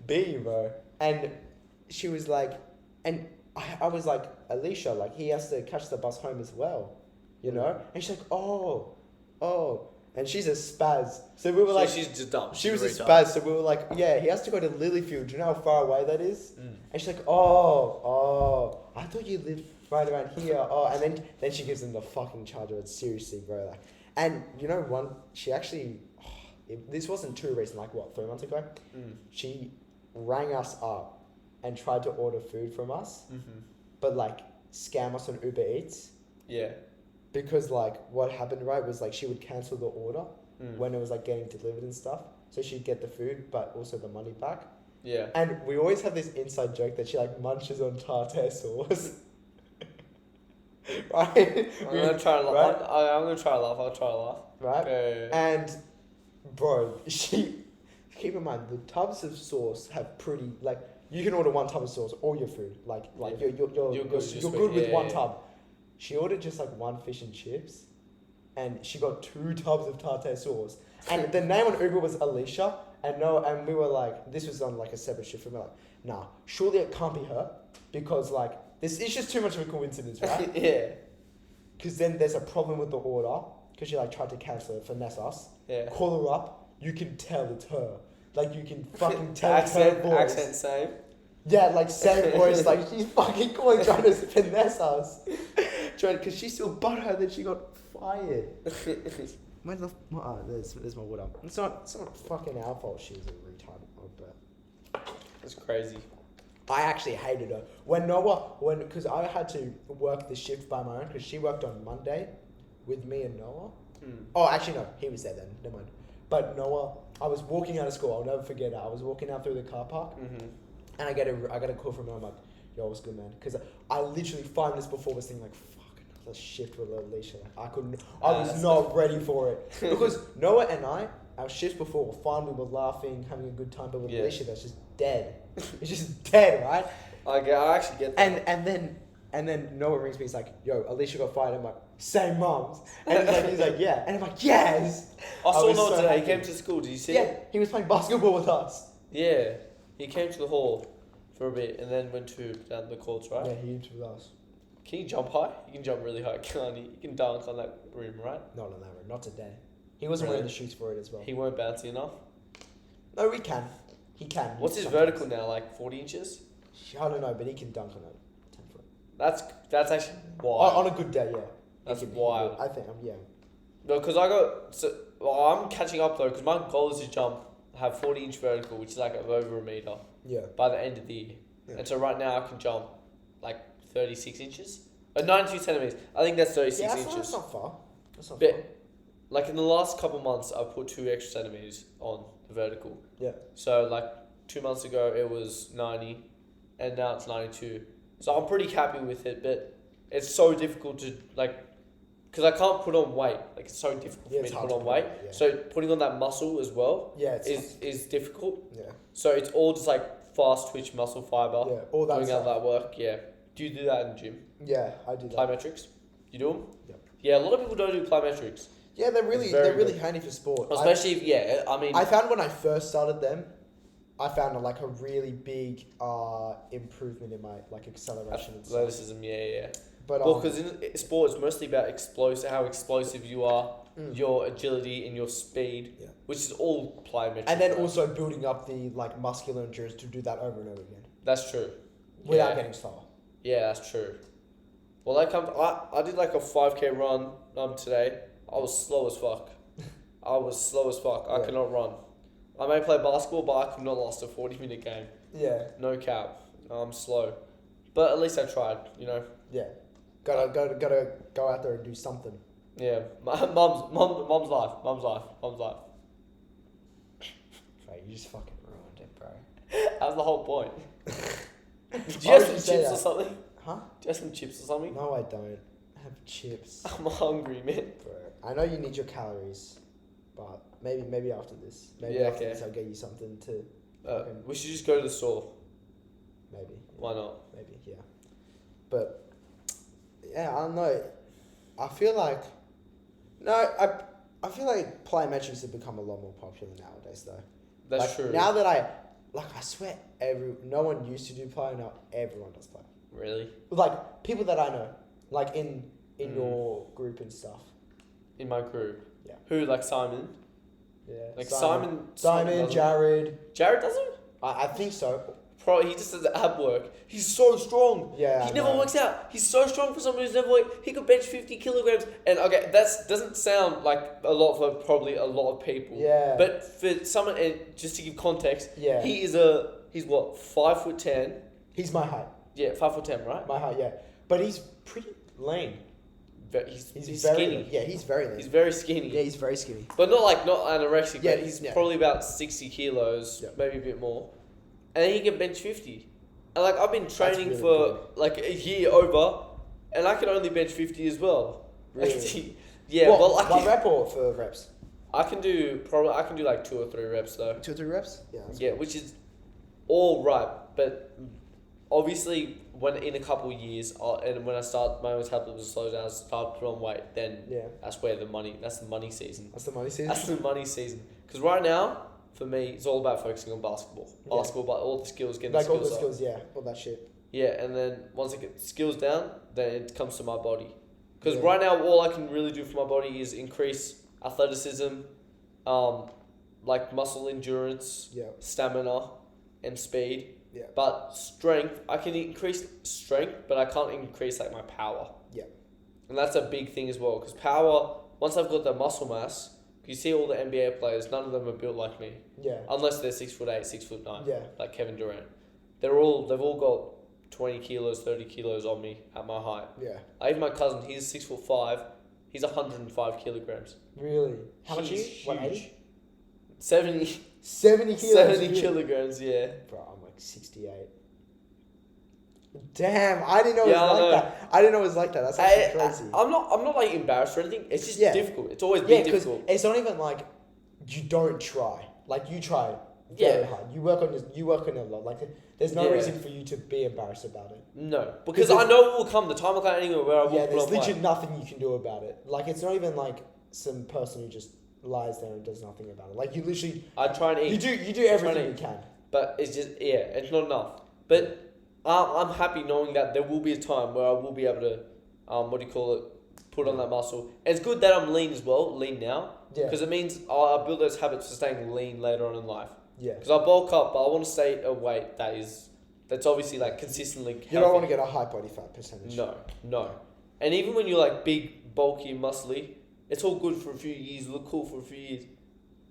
Speaker 1: be, bro. And she was like, and I was like, "Alicia, he has to catch the bus home as well, you know?" And she's like, oh. And she's a spaz. So we were
Speaker 2: she's just dumb.
Speaker 1: she was a
Speaker 2: retard.
Speaker 1: spaz, so we were like, "Yeah, he has to go to Lilyfield. Do you know how far away that is?"
Speaker 2: Mm.
Speaker 1: And she's like, oh, I thought you lived right around here. Oh, and then she gives him the fucking charger. It's seriously, bro. And you know, she actually, this wasn't too recent, 3 months ago.
Speaker 2: Mm.
Speaker 1: She rang us up and tried to order food from us,
Speaker 2: Mm-hmm.
Speaker 1: but scam us on Uber Eats.
Speaker 2: Yeah.
Speaker 1: Because what happened, right, was she would cancel the order when it was getting delivered and stuff. So she'd get the food, but also the money back.
Speaker 2: Yeah.
Speaker 1: And we always have this inside joke that she munches on tartare sauce. Right?
Speaker 2: I'm gonna try to laugh.
Speaker 1: Right?
Speaker 2: I'm gonna try to laugh. I'll try to laugh.
Speaker 1: Right?
Speaker 2: Okay.
Speaker 1: And bro, keep in mind, the tubs of sauce have pretty you can order 1 tub of sauce or your food. You're good with 1 tub. She ordered just 1 fish and chips, and she got 2 tubs of tartare sauce, And the name on Uber was Alicia, and we were like, this was on like a separate shift, and we were like, nah, surely it can't be her, because like, this is just too much of a coincidence, right?
Speaker 2: Yeah.
Speaker 1: Because then there's a problem with the order, because she like tried to cancel it, finesse us.
Speaker 2: Yeah.
Speaker 1: Call her up, you can tell it's her. Like, you can fucking tell it's her voice.
Speaker 2: Accent same.
Speaker 1: Yeah, like, same voice, like, she's fucking calling, trying to finesse us. Because she still butthurt that she got fired. Where's the... there's my water. It's not fucking our fault she's a retard. But
Speaker 2: That's crazy.
Speaker 1: I actually hated her. Because I had to work the shift by my own, because she worked on Monday with me and Noah. Oh, actually, no, he was there then, never mind. But Noah, I was walking out of school, I'll never forget it. I was walking out through the car park, and I get a call from her. I'm like, yo, what's good, man? Because I literally 5 minutes before was thinking like, fuck, another shift with Alicia. Like, I was not ready for it. Because Noah and our shifts before were fun, we were laughing, having a good time, but with Alicia, that's just dead. It's just dead, right?
Speaker 2: I actually get that.
Speaker 1: And then Noah rings me, he's like, yo, Alicia got fired. I'm like, same mums. And he's like, yeah. And I'm like, yes.
Speaker 2: I saw
Speaker 1: was
Speaker 2: Noah
Speaker 1: so
Speaker 2: today.
Speaker 1: happy.
Speaker 2: He came to school. Did you see
Speaker 1: Yeah,
Speaker 2: it?
Speaker 1: he was playing basketball with us.
Speaker 2: Yeah. He came to the hall for a bit and then went to down the courts, right?
Speaker 1: Yeah, he was with us.
Speaker 2: Can you jump high? You can jump really high, can't you? You can dunk on that rim, right?
Speaker 1: Not on that road, not today. He wasn't wearing the shoes for it as well.
Speaker 2: He weren't bouncy enough.
Speaker 1: No, he can. He can.
Speaker 2: What's his vertical now? Like 40 inches?
Speaker 1: I don't know, but he can dunk on it. 10 foot.
Speaker 2: That's actually wild.
Speaker 1: On a good day, yeah.
Speaker 2: That's
Speaker 1: He can-
Speaker 2: wild.
Speaker 1: I think, yeah.
Speaker 2: No, because I'm catching up though, because my goal is to jump, have 40-inch vertical, which is like over a meter
Speaker 1: Yeah.
Speaker 2: by the end of the year.
Speaker 1: Yeah.
Speaker 2: And so right now I can jump like 36 inches. 92 centimeters. I think that's 36
Speaker 1: Yeah,
Speaker 2: inches.
Speaker 1: that's not far. That's not
Speaker 2: But
Speaker 1: far.
Speaker 2: like in the last couple months, I've put 2 extra centimeters on the vertical.
Speaker 1: Yeah.
Speaker 2: So like 2 months ago it was 90, and now it's 92. So I'm pretty happy with it, but it's so difficult to like, because I can't put on weight. Like it's so difficult for me to put on weight.
Speaker 1: Yeah.
Speaker 2: So putting on that muscle as well
Speaker 1: Yeah,
Speaker 2: is difficult.
Speaker 1: yeah.
Speaker 2: So it's all just like fast twitch muscle fiber.
Speaker 1: Yeah, all that
Speaker 2: doing all
Speaker 1: stuff.
Speaker 2: that work. Yeah. Do you do that in the gym?
Speaker 1: Yeah, I do that.
Speaker 2: Plyometrics? You do them?
Speaker 1: Yep.
Speaker 2: Yeah, a lot of people don't do plyometrics.
Speaker 1: Yeah, they're really
Speaker 2: good.
Speaker 1: handy for sport.
Speaker 2: Especially if, I mean...
Speaker 1: I found when I first started them, I found a really big improvement in my like acceleration and stuff.
Speaker 2: athleticism, yeah.
Speaker 1: But
Speaker 2: Well, because in sport, it's mostly about how explosive you are, your agility and your speed, which is all plyometrics.
Speaker 1: and then
Speaker 2: right?
Speaker 1: also building up the like muscular endurance to do that over and over again
Speaker 2: That's true.
Speaker 1: without
Speaker 2: Yeah.
Speaker 1: getting slower.
Speaker 2: Yeah, that's true. Well, I did like a 5K run today. I was slow as fuck. I
Speaker 1: Yeah.
Speaker 2: could not run. I may play basketball, but I could not last a 40-minute game.
Speaker 1: Yeah,
Speaker 2: No cap. I'm slow. But at least I tried, you know.
Speaker 1: yeah. Gotta go out there and do something.
Speaker 2: Yeah. Mom's life.
Speaker 1: Right, you just fucking ruined it, bro.
Speaker 2: That was the whole point. Did you
Speaker 1: Why
Speaker 2: have
Speaker 1: would
Speaker 2: some
Speaker 1: you say
Speaker 2: chips or
Speaker 1: that?
Speaker 2: something?
Speaker 1: Huh?
Speaker 2: Do you have some chips or something?
Speaker 1: No, I don't. I have chips,
Speaker 2: I'm hungry, man.
Speaker 1: bro. I know you need your calories, but maybe after this. Maybe
Speaker 2: Yeah,
Speaker 1: after
Speaker 2: okay.
Speaker 1: this I'll get you something to.
Speaker 2: We should just go to the store.
Speaker 1: Maybe.
Speaker 2: Why not?
Speaker 1: Maybe, yeah. But yeah, I don't know. I feel like I feel like plyometrics have become a lot more popular nowadays, though.
Speaker 2: That's
Speaker 1: Like,
Speaker 2: true.
Speaker 1: Now that I swear no one used to do plyo, now everyone does plyo.
Speaker 2: Really?
Speaker 1: Like people that I know, like in your group and stuff.
Speaker 2: In my group?
Speaker 1: Yeah.
Speaker 2: Who, like Simon?
Speaker 1: Yeah.
Speaker 2: Like
Speaker 1: Simon,
Speaker 2: doesn't-
Speaker 1: Jared.
Speaker 2: Jared doesn't?
Speaker 1: I think so.
Speaker 2: Probably, he just does ab work. He's so strong.
Speaker 1: Yeah.
Speaker 2: He
Speaker 1: I
Speaker 2: never
Speaker 1: know.
Speaker 2: works out. He's so strong for someone who's never worked. He could bench 50 kilograms. And okay, that doesn't sound like a lot for probably a lot of people.
Speaker 1: Yeah.
Speaker 2: But for someone, and just to give context,
Speaker 1: Yeah.
Speaker 2: he's what, 5'10"?
Speaker 1: He's my height.
Speaker 2: Yeah, 5'10", right?
Speaker 1: My height, yeah. But he's pretty lean.
Speaker 2: He's
Speaker 1: very
Speaker 2: skinny.
Speaker 1: lean. Yeah, he's very lean.
Speaker 2: He's very skinny.
Speaker 1: Yeah, he's very skinny.
Speaker 2: But not anorexic.
Speaker 1: Yeah,
Speaker 2: but he's
Speaker 1: yeah.
Speaker 2: probably about 60 kilos,
Speaker 1: Yeah.
Speaker 2: maybe a bit more. And then he can bench 50. And like I've been training
Speaker 1: really
Speaker 2: for
Speaker 1: good.
Speaker 2: like a year over, and I can only bench 50 as well.
Speaker 1: Really?
Speaker 2: Yeah,
Speaker 1: What,
Speaker 2: well, like
Speaker 1: one rep or for reps?
Speaker 2: I can do like 2 or 3 reps though.
Speaker 1: 2 or 3 reps? Yeah. That's
Speaker 2: Yeah, which is all right, but obviously when in a couple of years, and when I start my metabolism slows down, I start to put on weight. Then that's where that's the money season.
Speaker 1: That's the money season.
Speaker 2: That's the money season. Because right now, for me, it's all about focusing on basketball. Basketball, but all the skills, getting
Speaker 1: like
Speaker 2: the skills
Speaker 1: all the skills, all that shit.
Speaker 2: Yeah, and then once I get skills down, then it comes to my body. Because right now, all I can really do for my body is increase athleticism, like muscle endurance, stamina, and speed. Yeah. But strength, I can increase strength, but I can't increase like my power. Yeah. And that's a big thing as well, because power, once I've got the muscle mass, you see all the NBA players, none of them are built like me. Yeah. Unless they're 6'8", 6'9". Yeah. Like Kevin Durant. They've all got 20 kilos, 30 kilos on me at my height. Yeah. Even my cousin, he's 6'5", he's 105 kilograms.
Speaker 1: Really? How much are you? 180?
Speaker 2: 70.
Speaker 1: 70 kilos.
Speaker 2: 70 kilograms, yeah.
Speaker 1: Bro, I'm like 68. Damn, I didn't know it was like that. I didn't know it was like that. That's actually crazy.
Speaker 2: I'm not like embarrassed or anything. It's just difficult. It's always been difficult.
Speaker 1: It's not even like you don't try. Like you try very hard. You work on a lot. Like there's no reason for you to be embarrassed about it.
Speaker 2: No, because I know it will come. The time will come anywhere where I will.
Speaker 1: Yeah, there's literally nothing you can do about it. Like it's not even like some person who just lies there and does nothing about it. Like you literally.
Speaker 2: I try and eat.
Speaker 1: You do everything you can.
Speaker 2: But it's just it's not enough. But I'm happy knowing that there will be a time where I will be able to, put on that muscle. And it's good that I'm lean as well, lean now. Yeah. Because it means I build those habits for staying lean later on in life. Yeah. Because I bulk up, but I want to stay a weight that's obviously like consistently healthy.
Speaker 1: You don't want to get a high body fat percentage.
Speaker 2: No. And even when you're like big, bulky, muscly, it's all good for a few years, you look cool for a few years.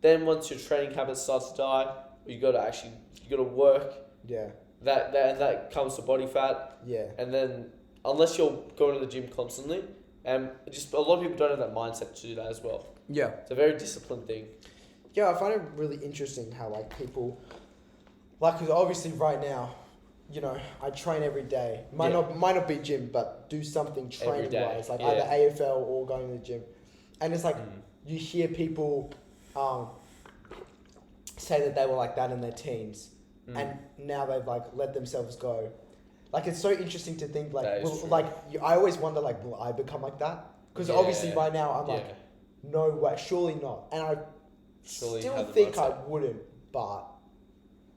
Speaker 2: Then once your training habits start to die, you got to work. Yeah. That comes to body fat. Yeah. And then unless you're going to the gym constantly, and just a lot of people don't have that mindset to do that as well. Yeah. It's a very disciplined thing.
Speaker 1: Yeah, I find it really interesting how like people, like, because obviously right now, you know, I train every day. Might not be gym, but do something training wise, like either AFL or going to the gym. And it's like you hear people say that they were like that in their teens. And now they've like let themselves go. Like it's so interesting to think like, I always wonder like, will I become like that? Because obviously right now I'm like, no way, surely not. And I still think I wouldn't, but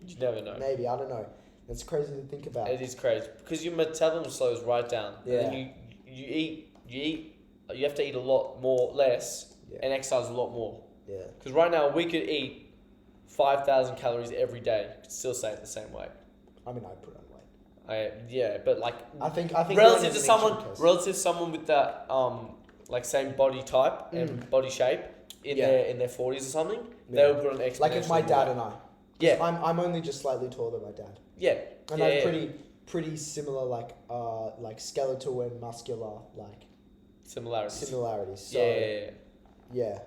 Speaker 2: you never know.
Speaker 1: Maybe, I don't know. It's crazy to think about.
Speaker 2: It is crazy because your metabolism slows right down. Yeah. And then you have to eat a lot more less and exercise a lot more. Yeah. Because right now we could eat 5,000 calories every day, could still stay at the same weight.
Speaker 1: I mean, I put on weight.
Speaker 2: But like
Speaker 1: I think
Speaker 2: relative to someone with that like same body type and body shape in their 40s or something, they would put on exponentially.
Speaker 1: Like if my dad and I. Yeah. I'm only just slightly taller than my dad. Yeah. And I have pretty similar like skeletal and muscular like similarities. So yeah.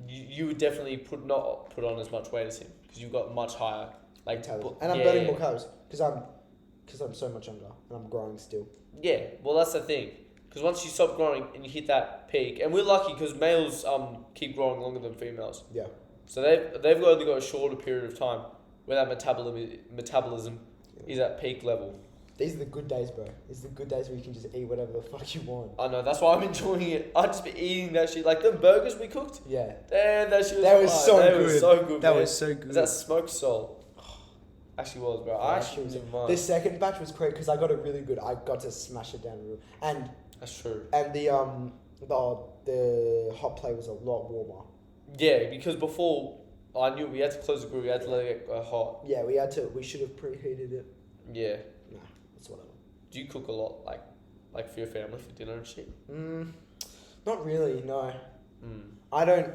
Speaker 2: You would definitely not put on as much weight as him because you've got much higher
Speaker 1: and I'm burning more calories because I'm so much younger and I'm growing still.
Speaker 2: Yeah, well that's the thing because once you stop growing and you hit that peak, and we're lucky because males keep growing longer than females. Yeah. So they've only got a shorter period of time where that metabolism is at peak level.
Speaker 1: These are the good days, bro. These are the good days where you can just eat whatever the fuck you want.
Speaker 2: I know, that's why I'm enjoying it. I'd just be eating that shit. Like the burgers we cooked.
Speaker 1: Yeah.
Speaker 2: Damn, that shit
Speaker 1: was so good.
Speaker 2: Was so good.
Speaker 1: That was so good.
Speaker 2: Was that smoked sole? Actually was, bro. I actually didn't mind.
Speaker 1: The second batch was great because I got it really good. I got to smash it down real. And
Speaker 2: that's true.
Speaker 1: And the hot plate was a lot warmer.
Speaker 2: Yeah, because before I knew we had to close the grill. We had to let it get hot.
Speaker 1: Yeah, we should have preheated it. Yeah. Nah, that's whatever.
Speaker 2: Do you cook a lot, like for your family for dinner and shit?
Speaker 1: Not really. No. I don't.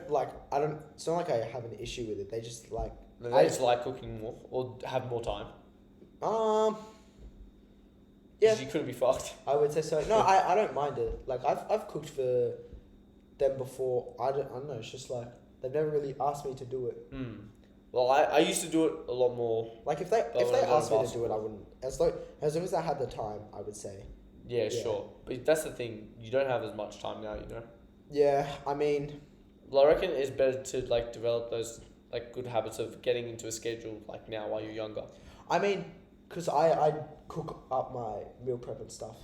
Speaker 1: It's not like I have an issue with it. They just like.
Speaker 2: They just like cooking more or have more time. Yeah. You couldn't be fucked.
Speaker 1: I would say so. No, I don't mind it. Like I've cooked for them before. I don't know. It's just like they've never really asked me to do it.
Speaker 2: Well, I used to do it a lot more.
Speaker 1: Like if they asked me to do it, I wouldn't. As long as I had the time, I would say.
Speaker 2: Yeah, sure. But that's the thing. You don't have as much time now, you know.
Speaker 1: Yeah, I mean.
Speaker 2: Well, I reckon it's better to develop those good habits of getting into a schedule now while you're younger.
Speaker 1: I mean, because I cook up my meal prep and stuff.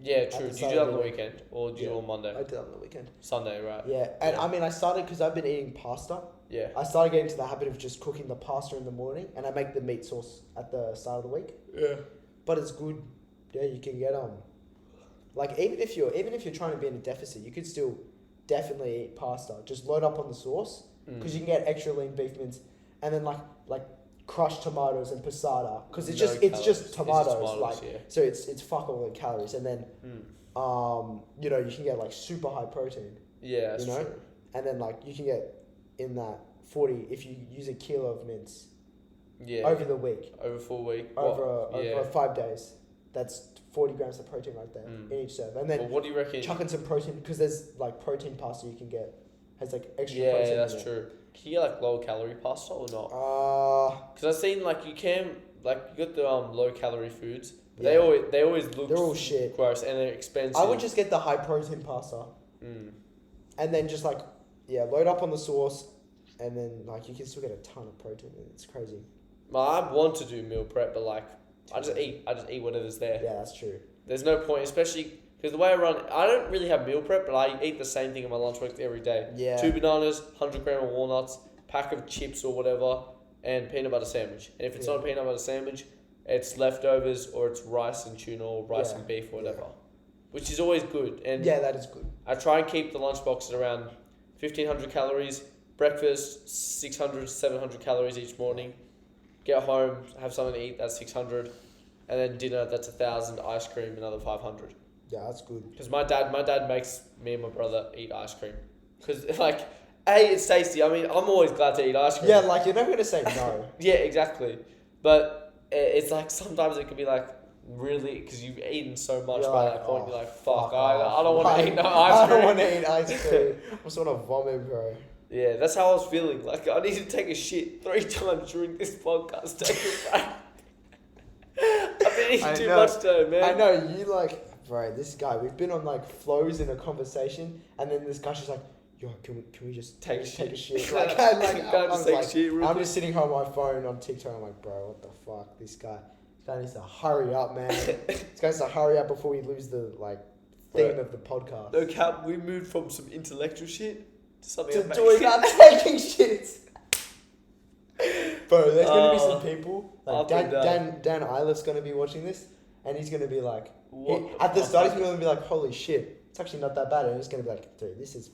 Speaker 2: Yeah, true. Do you do that on the weekend or do you do it on Monday?
Speaker 1: I do that on the weekend.
Speaker 2: Sunday, right?
Speaker 1: Yeah, and I mean, I started because I've been eating pasta.
Speaker 2: Yeah.
Speaker 1: I started getting into the habit of just cooking the pasta in the morning, and I make the meat sauce at the start of the week.
Speaker 2: Yeah.
Speaker 1: But it's good. Yeah, you can get like even if you're trying to be in a deficit, you could still definitely eat pasta. Just load up on the sauce because you can get extra lean beef mince, and then like crushed tomatoes and passata because it's just tomatoes, like
Speaker 2: yeah.
Speaker 1: so it's fuck all in calories, and then you know, you can get like super high protein.
Speaker 2: Yeah, that's
Speaker 1: you know,
Speaker 2: true.
Speaker 1: and then like you can get in that 40 if you use a kilo of mince.
Speaker 2: Yeah.
Speaker 1: Over the week.
Speaker 2: Over 4 weeks.
Speaker 1: Over 5 days. That's 40 grams of protein right there in each serve. And then
Speaker 2: well, what do you reckon?
Speaker 1: chuck in some protein because there's like protein pasta you can get has like extra
Speaker 2: yeah,
Speaker 1: protein.
Speaker 2: Yeah, that's true. Can you get like low calorie pasta or not? Because I've seen like you can like you got the low calorie foods. But they always look.
Speaker 1: They're all shit.
Speaker 2: Gross and they're expensive.
Speaker 1: I would just get the high protein pasta. And then just like load up on the sauce, and then like you can still get a ton of protein. It's crazy.
Speaker 2: I want to do meal prep, but like I just eat whatever's there.
Speaker 1: Yeah, that's true.
Speaker 2: There's no point, especially because the way I run, I don't really have meal prep, but I eat the same thing in my lunchbox every day.
Speaker 1: Yeah.
Speaker 2: 2 bananas, 100 gram of walnuts, pack of chips or whatever, and peanut butter sandwich. And if it's not a peanut butter sandwich, it's leftovers or it's rice and tuna or rice and beef or whatever, which is always good. And
Speaker 1: yeah, that is good.
Speaker 2: I try and keep the lunchbox at around 1,500 calories. Breakfast 600 700 calories each morning. Get home, have something to eat, that's 600, and then dinner, that's 1,000. Ice cream, another 500.
Speaker 1: Yeah, that's good.
Speaker 2: Because my dad makes me and my brother eat ice cream. Because like, it's tasty. I mean, I'm always glad to eat ice cream.
Speaker 1: Yeah, like you're never gonna say no.
Speaker 2: Yeah, exactly. But it's like sometimes it can be like really because you've eaten so much by that point. You're like, fuck, I don't want to eat no ice cream.
Speaker 1: I don't want to eat ice cream. I just want to vomit, bro.
Speaker 2: Yeah, that's how I was feeling. Like, I need to take a shit 3 times during this podcast. Take it back. I've been eating too much though, man.
Speaker 1: I know, you like, bro, this guy, we've been on like flows in a conversation, and then this guy's just like, yo, can we just take a shit? Like, I'm just sitting home on my phone on TikTok, I'm like, bro, what the fuck? This guy needs to hurry up, man. This guy needs to hurry up before we lose the like theme of the podcast.
Speaker 2: No cap, we moved from some intellectual shit to something
Speaker 1: to doing about taking shits. Bro, there's gonna be some people like Dan Eilif's gonna be watching this, and he's gonna be like, at the start he's gonna be like, holy shit, it's actually not that bad, and he's gonna be like, dude, this has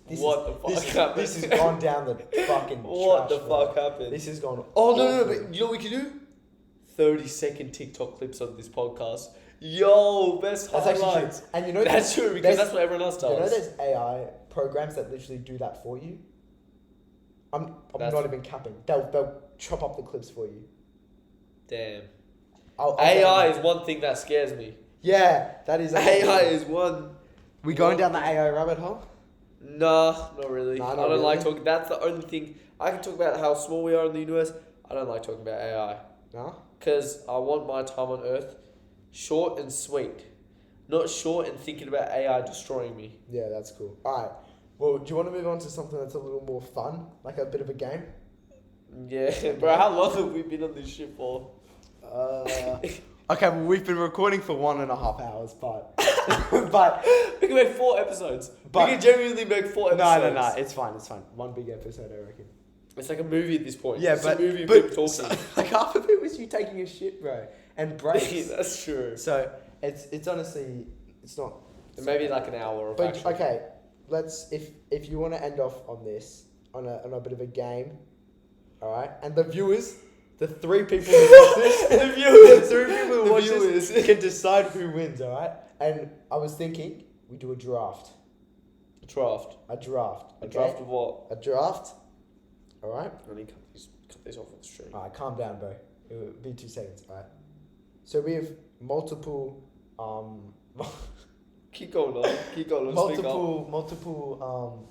Speaker 1: gone down the fucking
Speaker 2: what
Speaker 1: trash,
Speaker 2: the fuck happened?
Speaker 1: This has gone.
Speaker 2: Oh no, but you know what we can do? 30-second TikTok clips of this podcast. Yo, best highlights. That's actually true. And you know that's true because that's what everyone else does.
Speaker 1: You know, there's AI programs that literally do that for you. I'm not even capping. They'll chop up the clips for you.
Speaker 2: Damn.
Speaker 1: I'll
Speaker 2: AI is one thing that scares me.
Speaker 1: Yeah, that is.
Speaker 2: AI is one.
Speaker 1: We going down the AI rabbit hole?
Speaker 2: Nah, not really.
Speaker 1: Nah,
Speaker 2: I don't like talking. That's the only thing. I can talk about how small we are in the universe. I don't like talking about AI.
Speaker 1: Nah.
Speaker 2: Because I want my time on Earth short and sweet. Not short and thinking about AI destroying me.
Speaker 1: Yeah, that's cool. Alright. Well, do you want to move on to something that's a little more fun? Like a bit of a game?
Speaker 2: Yeah, bro, how long have we been on this shit for?
Speaker 1: Okay, well, we've been recording for 1.5 hours, but... but...
Speaker 2: We can make 4 episodes. We can genuinely make 4 episodes.
Speaker 1: No, it's fine. One big episode, I reckon.
Speaker 2: It's like a movie at this point.
Speaker 1: Yeah,
Speaker 2: it's
Speaker 1: but...
Speaker 2: a movie of people talking.
Speaker 1: Like, half of it was you taking a shit, bro. And breaks.
Speaker 2: That's true.
Speaker 1: So, it's honestly... It's not...
Speaker 2: Maybe like an hour of
Speaker 1: But,
Speaker 2: action.
Speaker 1: okay, let's... If you want to end off on this, on a bit of a game, alright? And the viewers... The 3 people who watch this, the 3 people who watch this can decide who wins, alright? And I was thinking, we do a draft.
Speaker 2: A draft.
Speaker 1: A draft.
Speaker 2: A draft of what?
Speaker 1: A draft. Alright?
Speaker 2: I need to cut these off on the stream.
Speaker 1: Alright, calm down, bro. It will be 2 seconds, alright? So we have multiple,
Speaker 2: Keep going on.
Speaker 1: multiple,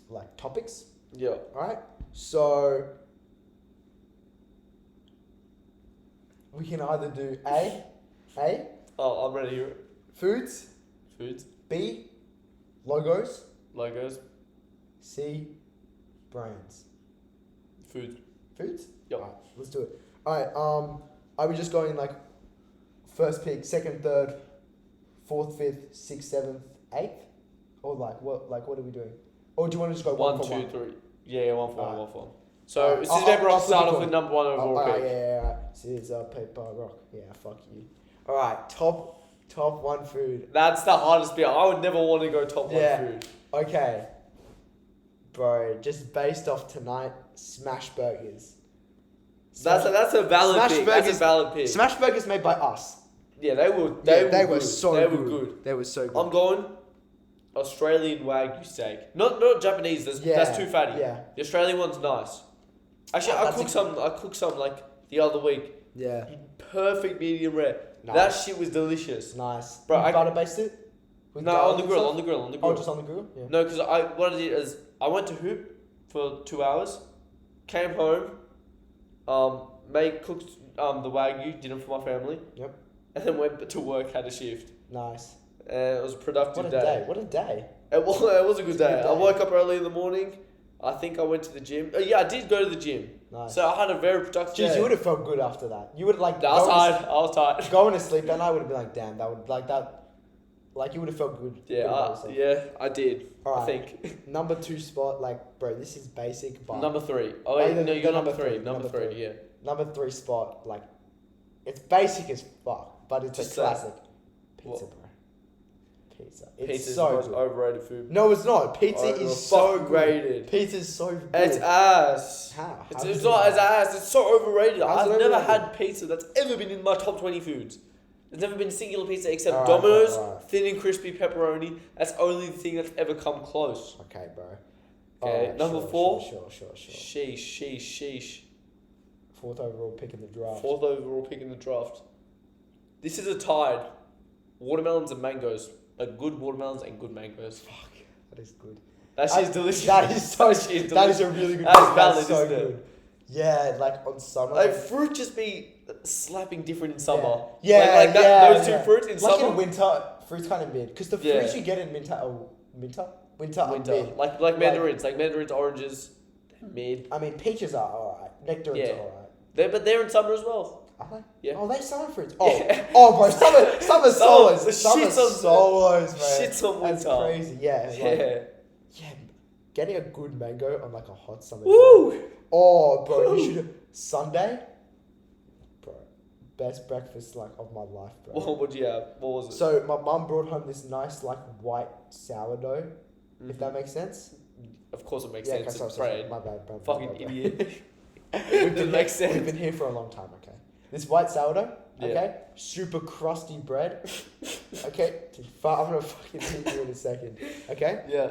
Speaker 1: like, topics.
Speaker 2: Yeah.
Speaker 1: Alright? So... we can either do A.
Speaker 2: Oh, I'm ready to hear it.
Speaker 1: Foods. B. Logos. C. Brands.
Speaker 2: Foods.
Speaker 1: Foods?
Speaker 2: Yep.
Speaker 1: Alright, let's do it. Alright, are we just going like first pick, second, third, fourth, fifth, sixth, seventh, eighth? Or what are we doing? Or do you want to just go one,
Speaker 2: One,
Speaker 1: for
Speaker 2: two,
Speaker 1: one?
Speaker 2: three. Yeah, one for one,
Speaker 1: Alright.
Speaker 2: one for one. So,
Speaker 1: I'll
Speaker 2: scissors, paper, rock,
Speaker 1: flip
Speaker 2: start
Speaker 1: a
Speaker 2: off
Speaker 1: coin.
Speaker 2: with number one overall pick.
Speaker 1: Yeah. Scissors, paper, rock. Yeah, fuck you. Alright, top one food.
Speaker 2: That's the hardest bit. I would never want to go top
Speaker 1: Yeah.
Speaker 2: one food.
Speaker 1: Okay. Bro, just based off tonight, smash burgers.
Speaker 2: That's a valid
Speaker 1: Smash
Speaker 2: pick.
Speaker 1: burgers-
Speaker 2: That's a valid pick.
Speaker 1: Smash burgers made by us.
Speaker 2: Yeah, they were
Speaker 1: They were
Speaker 2: good.
Speaker 1: so
Speaker 2: They
Speaker 1: good.
Speaker 2: were good.
Speaker 1: They were so good.
Speaker 2: I'm going Australian Wagyu steak. Not Japanese. That's too fatty.
Speaker 1: Yeah.
Speaker 2: The Australian one's nice. Actually, I cooked some like the other week.
Speaker 1: Yeah.
Speaker 2: Perfect medium rare.
Speaker 1: Nice.
Speaker 2: That shit was delicious.
Speaker 1: Nice.
Speaker 2: Bro,
Speaker 1: You
Speaker 2: I-
Speaker 1: butter based it? With
Speaker 2: No,
Speaker 1: garlic
Speaker 2: on the
Speaker 1: and
Speaker 2: grill,
Speaker 1: stuff?
Speaker 2: on the grill.
Speaker 1: Oh, just on the grill? Yeah.
Speaker 2: No, because what I did is I went to Hoop for 2 hours, came home, cooked the Wagyu dinner for my family.
Speaker 1: Yep.
Speaker 2: And then went to work, had a shift.
Speaker 1: Nice.
Speaker 2: And it was a productive
Speaker 1: What a day. What a day.
Speaker 2: It was a good day.
Speaker 1: good
Speaker 2: I
Speaker 1: day.
Speaker 2: woke up early in the morning. I think I went to the gym. Yeah, I did go to the gym.
Speaker 1: Nice.
Speaker 2: So I had a very productive
Speaker 1: Jeez,
Speaker 2: day.
Speaker 1: you would have felt good after that. You would like
Speaker 2: I was tired.
Speaker 1: going to sleep, and I would have been like, damn, that would like that. Like you would have felt good. good about yourself.
Speaker 2: I did.
Speaker 1: All
Speaker 2: I
Speaker 1: right.
Speaker 2: think.
Speaker 1: Number 2 spot, like, bro, this is basic, but
Speaker 2: Number 3. Oh,
Speaker 1: Oh,
Speaker 2: wait,
Speaker 1: the-
Speaker 2: no,
Speaker 1: the
Speaker 2: you're
Speaker 1: number
Speaker 2: number 3.
Speaker 1: three,
Speaker 2: Number
Speaker 1: number
Speaker 2: 3,
Speaker 1: three.
Speaker 2: yeah.
Speaker 1: number 3 spot, like, it's basic as fuck, but it's
Speaker 2: Just
Speaker 1: a
Speaker 2: say.
Speaker 1: classic. Pizza,
Speaker 2: What?
Speaker 1: bro. Pizza. It's
Speaker 2: Pizza's
Speaker 1: so
Speaker 2: the most
Speaker 1: good.
Speaker 2: overrated food.
Speaker 1: No, it's not. Pizza
Speaker 2: Over-
Speaker 1: is so
Speaker 2: fucking
Speaker 1: good.
Speaker 2: rated.
Speaker 1: Pizza's so good.
Speaker 2: It's ass.
Speaker 1: How?
Speaker 2: It's
Speaker 1: How is
Speaker 2: not
Speaker 1: it
Speaker 2: as ass. It's so overrated.
Speaker 1: How's
Speaker 2: I've
Speaker 1: it
Speaker 2: never
Speaker 1: overrated?
Speaker 2: had pizza that's ever been in my top 20 foods. There's never been a singular pizza except
Speaker 1: Alright,
Speaker 2: Domino's,
Speaker 1: alright.
Speaker 2: thin and crispy pepperoni. That's the only thing that's ever come close.
Speaker 1: Okay, bro.
Speaker 2: Okay,
Speaker 1: Alright,
Speaker 2: number
Speaker 1: sure,
Speaker 2: 4.
Speaker 1: Sure.
Speaker 2: Sheesh.
Speaker 1: 4th overall pick in the draft.
Speaker 2: 4th overall pick in the draft. This is a tied. Watermelons and mangoes. Like good watermelons and good mangoes.
Speaker 1: Fuck, that is good.
Speaker 2: That shit's delicious.
Speaker 1: That is so.
Speaker 2: That shit's
Speaker 1: That is
Speaker 2: delicious.
Speaker 1: a really good.
Speaker 2: That's
Speaker 1: pick.
Speaker 2: valid,
Speaker 1: That's so
Speaker 2: isn't it?
Speaker 1: good. Yeah, like on summer.
Speaker 2: Like fruit just be slapping different in summer.
Speaker 1: Yeah,
Speaker 2: like
Speaker 1: yeah,
Speaker 2: those two fruits in
Speaker 1: like
Speaker 2: summer.
Speaker 1: in winter, fruit's kind of mid because the
Speaker 2: Yeah.
Speaker 1: fruits you get in winter are winter are
Speaker 2: Winter.
Speaker 1: mid.
Speaker 2: Like mandarins. Like mandarins, oranges, they're mid.
Speaker 1: I mean, peaches are alright. Nectarines
Speaker 2: Yeah.
Speaker 1: are alright.
Speaker 2: But they're in summer as well.
Speaker 1: Are they?
Speaker 2: Yeah.
Speaker 1: Oh, they summer fruits. Oh,
Speaker 2: Yeah.
Speaker 1: oh, bro, summer solos.
Speaker 2: the
Speaker 1: Summer
Speaker 2: shits on-
Speaker 1: solos, man.
Speaker 2: Shit's on
Speaker 1: That's
Speaker 2: winter.
Speaker 1: crazy. Yeah. Like,
Speaker 2: Yeah.
Speaker 1: yeah. Getting a good mango on like a hot summer day.
Speaker 2: Woo!
Speaker 1: Oh, bro,
Speaker 2: Woo.
Speaker 1: you should Sunday. Bro, best breakfast like of my life, bro.
Speaker 2: What would you have? What was it?
Speaker 1: So my mum brought home this nice like white sourdough, if that makes sense.
Speaker 2: Of course it makes
Speaker 1: Yeah,
Speaker 2: sense.
Speaker 1: okay,
Speaker 2: It's
Speaker 1: sorry,
Speaker 2: bread.
Speaker 1: my bad.
Speaker 2: Fucking
Speaker 1: my bad.
Speaker 2: idiot.
Speaker 1: We've
Speaker 2: It makes sense.
Speaker 1: We've been here for a long time, okay? This white sourdough,
Speaker 2: Yeah.
Speaker 1: okay? Super crusty bread, okay? I'm gonna fucking hit you in a second, okay?
Speaker 2: Yeah.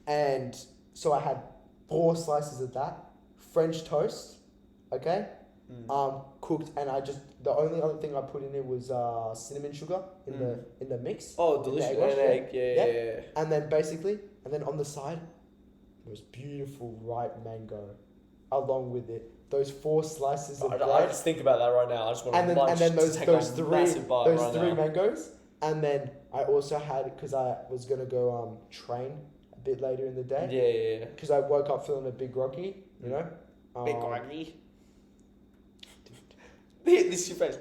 Speaker 1: And so I had 4 slices of that, French toast, okay? Cooked, and the only other thing I put in it was cinnamon sugar in the mix.
Speaker 2: Oh,
Speaker 1: in the
Speaker 2: delicious.
Speaker 1: egg
Speaker 2: And
Speaker 1: wash,
Speaker 2: an egg. Yeah.
Speaker 1: And then on the side, most beautiful ripe mango, along with it. Those 4 slices of
Speaker 2: I
Speaker 1: bread,
Speaker 2: just think about that right now. I just want to
Speaker 1: and then those
Speaker 2: those
Speaker 1: three mangoes, and then I also had, because I was gonna go train a bit later in the day.
Speaker 2: Yeah.
Speaker 1: Because I woke up feeling a bit groggy, you know.
Speaker 2: Big groggy. This is your face.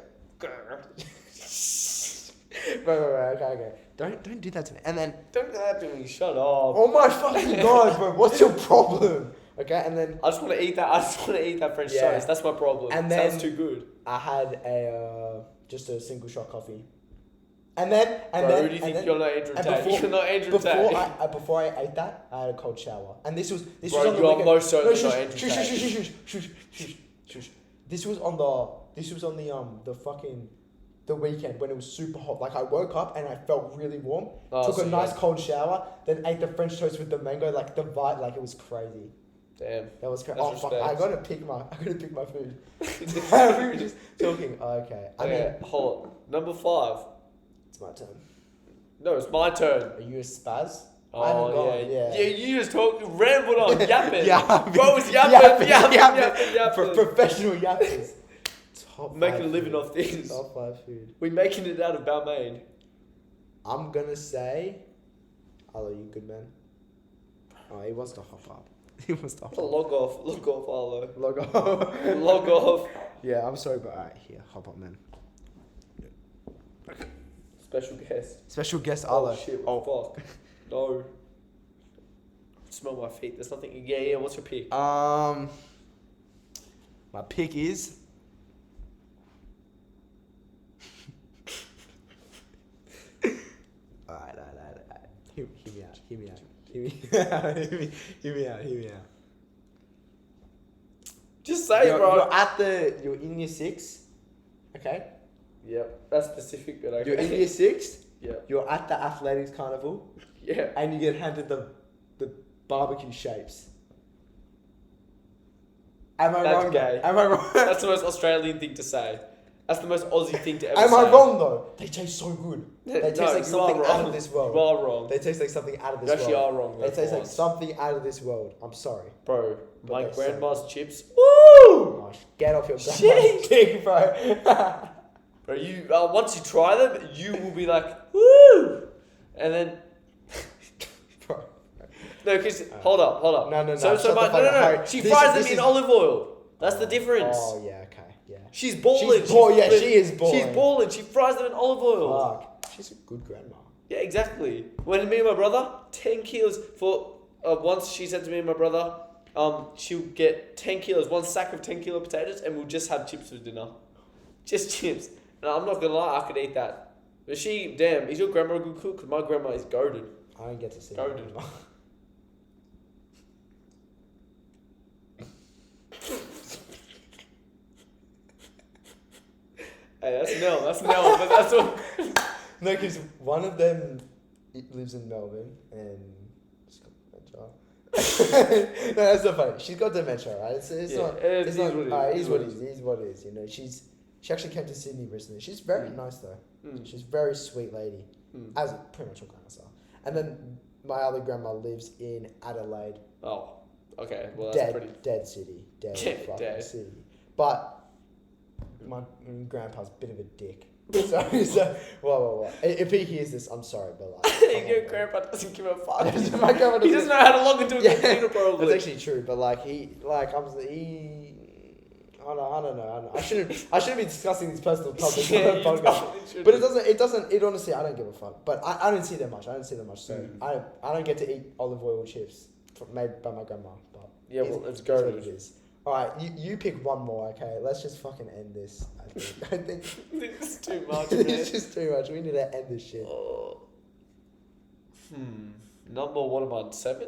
Speaker 1: Right, okay. Don't do that to me. And then,
Speaker 2: Don't do that to me. Shut up.
Speaker 1: oh my fucking god, bro, what's your problem? Okay, and then
Speaker 2: I just want to eat that French
Speaker 1: Yeah.
Speaker 2: toast. That's my problem.
Speaker 1: And
Speaker 2: It sounds
Speaker 1: then-
Speaker 2: too good.
Speaker 1: I had just a single shot coffee. And then,
Speaker 2: Bro, who do you think you're not Andrew
Speaker 1: and
Speaker 2: Tate?
Speaker 1: before-
Speaker 2: You're not Andrew Tate.
Speaker 1: before I ate that, I had a cold shower, and this was
Speaker 2: Bro,
Speaker 1: on the
Speaker 2: you are
Speaker 1: weekend.
Speaker 2: most certainly
Speaker 1: No,
Speaker 2: not
Speaker 1: shush,
Speaker 2: Andrew
Speaker 1: shush,
Speaker 2: Tate.
Speaker 1: shush. This was on the fucking the weekend when it was super hot. Like I woke up and I felt really warm.
Speaker 2: Oh,
Speaker 1: took
Speaker 2: so
Speaker 1: a nice cold shower, then ate the French toast with the mango. Like the vibe, like it was crazy.
Speaker 2: Damn.
Speaker 1: That was crazy.
Speaker 2: That's
Speaker 1: Oh fuck!
Speaker 2: respect.
Speaker 1: I gotta pick my food. We were just talking. Okay, I mean,
Speaker 2: Hold on. Number 5.
Speaker 1: it's my turn.
Speaker 2: No, it's my turn.
Speaker 1: Are you a spaz? I haven't
Speaker 2: Oh,
Speaker 1: gone,
Speaker 2: yeah. You just rambled on, yapping.
Speaker 1: Yapping.
Speaker 2: Bro, it's yapping.
Speaker 1: Professional yappers. Top
Speaker 2: Making
Speaker 1: 5
Speaker 2: a living
Speaker 1: food.
Speaker 2: off this.
Speaker 1: Top 5 food.
Speaker 2: We're making it out of Balmain.
Speaker 1: I'm gonna say, hello, you good man. Oh, he wants to hop up. He wants to hop up.
Speaker 2: Log off, Arlo.
Speaker 1: Log off.
Speaker 2: Log off.
Speaker 1: Yeah, I'm sorry, but alright, here, hop up, man.
Speaker 2: Special guest.
Speaker 1: Special guest Arlo.
Speaker 2: Oh shit, fuck. No. Smell my feet, there's nothing. Yeah, what's your pick?
Speaker 1: My pick is. Alright. Hear me out.
Speaker 2: Just say it, bro.
Speaker 1: You're in year 6, okay?
Speaker 2: Yep, that's specific, but okay.
Speaker 1: You're in year 6.
Speaker 2: Yeah.
Speaker 1: You're at the athletics carnival.
Speaker 2: Yeah.
Speaker 1: And you get handed the barbecue shapes. Am I
Speaker 2: That's
Speaker 1: wrong?
Speaker 2: gay.
Speaker 1: Am I wrong?
Speaker 2: That's the most Australian thing to say. That's the most Aussie thing to ever
Speaker 1: Am
Speaker 2: say.
Speaker 1: I wrong though? They taste so good. They taste
Speaker 2: No,
Speaker 1: like
Speaker 2: you are
Speaker 1: something out
Speaker 2: wrong.
Speaker 1: of this world.
Speaker 2: You are wrong.
Speaker 1: They taste like something out of this
Speaker 2: You actually
Speaker 1: world.
Speaker 2: are wrong.
Speaker 1: They
Speaker 2: though,
Speaker 1: taste like
Speaker 2: once.
Speaker 1: something out of this world. I'm sorry.
Speaker 2: Bro,
Speaker 1: But
Speaker 2: my
Speaker 1: they're so
Speaker 2: grandma's chips. Woo!
Speaker 1: Oh, get off your
Speaker 2: Shit.
Speaker 1: grandma's dick, bro.
Speaker 2: Bro, you once you try them, you will be like, woo! And then,
Speaker 1: Bro.
Speaker 2: no, because hold up.
Speaker 1: No.
Speaker 2: So
Speaker 1: shut the
Speaker 2: my,
Speaker 1: fuck
Speaker 2: no.
Speaker 1: up.
Speaker 2: She
Speaker 1: This
Speaker 2: fries
Speaker 1: is-
Speaker 2: them in olive oil. That's the difference.
Speaker 1: Oh yeah, okay, yeah.
Speaker 2: She's balling.
Speaker 1: She's ball- yeah, she is balling.
Speaker 2: She's balling. She fries them in olive oil.
Speaker 1: Fuck. She's a good grandma.
Speaker 2: Yeah, exactly. When me and my brother, 10 kilos for once she said to me and my brother, she'll get 10 kilos, one sack of 10 kilo potatoes, and we'll just have chips for dinner. Just chips. And I'm not gonna lie, I could eat that. But damn, is your grandma a good cook? 'Cause my grandma is goated.
Speaker 1: I don't get to see.
Speaker 2: Goated.
Speaker 1: grandma.
Speaker 2: Hey, that's Nell, but that's all.
Speaker 1: No, because one of them lives in Melbourne and she's got dementia. No, that's not funny. She's got dementia, right? It's
Speaker 2: Yeah,
Speaker 1: not.
Speaker 2: it
Speaker 1: It's
Speaker 2: is
Speaker 1: not.
Speaker 2: what it is.
Speaker 1: Alright, it is what it is. It is what it is. You know, she actually came to Sydney recently. She's very nice though. She's a very sweet lady, as pretty much all grandmas are. And then my other grandma lives in Adelaide.
Speaker 2: Oh, okay. Well, that's pretty.
Speaker 1: Dead city. Dead
Speaker 2: Yeah,
Speaker 1: fucking
Speaker 2: dead.
Speaker 1: city. But my grandpa's a bit of a dick. So, whoa. If he hears this, I'm sorry, but like,
Speaker 2: Your grandpa doesn't give a fuck.
Speaker 1: My grandpa
Speaker 2: He doesn't know how to log into a computer probably.
Speaker 1: That's actually true, but like I don't know. I shouldn't be discussing these personal topics on
Speaker 2: Yeah,
Speaker 1: the
Speaker 2: you
Speaker 1: podcast.
Speaker 2: definitely shouldn't.
Speaker 1: But it honestly, I don't give a fuck. But I don't see them much. So I don't get to eat olive oil chips made by my grandma. But
Speaker 2: Yeah, well, it's
Speaker 1: what
Speaker 2: goated.
Speaker 1: it is. All right, you pick one more, okay? Let's just fucking end this. I think
Speaker 2: This is too much, man.
Speaker 1: it's just too much. We need to end this shit.
Speaker 2: Oh. Number what am I? 7?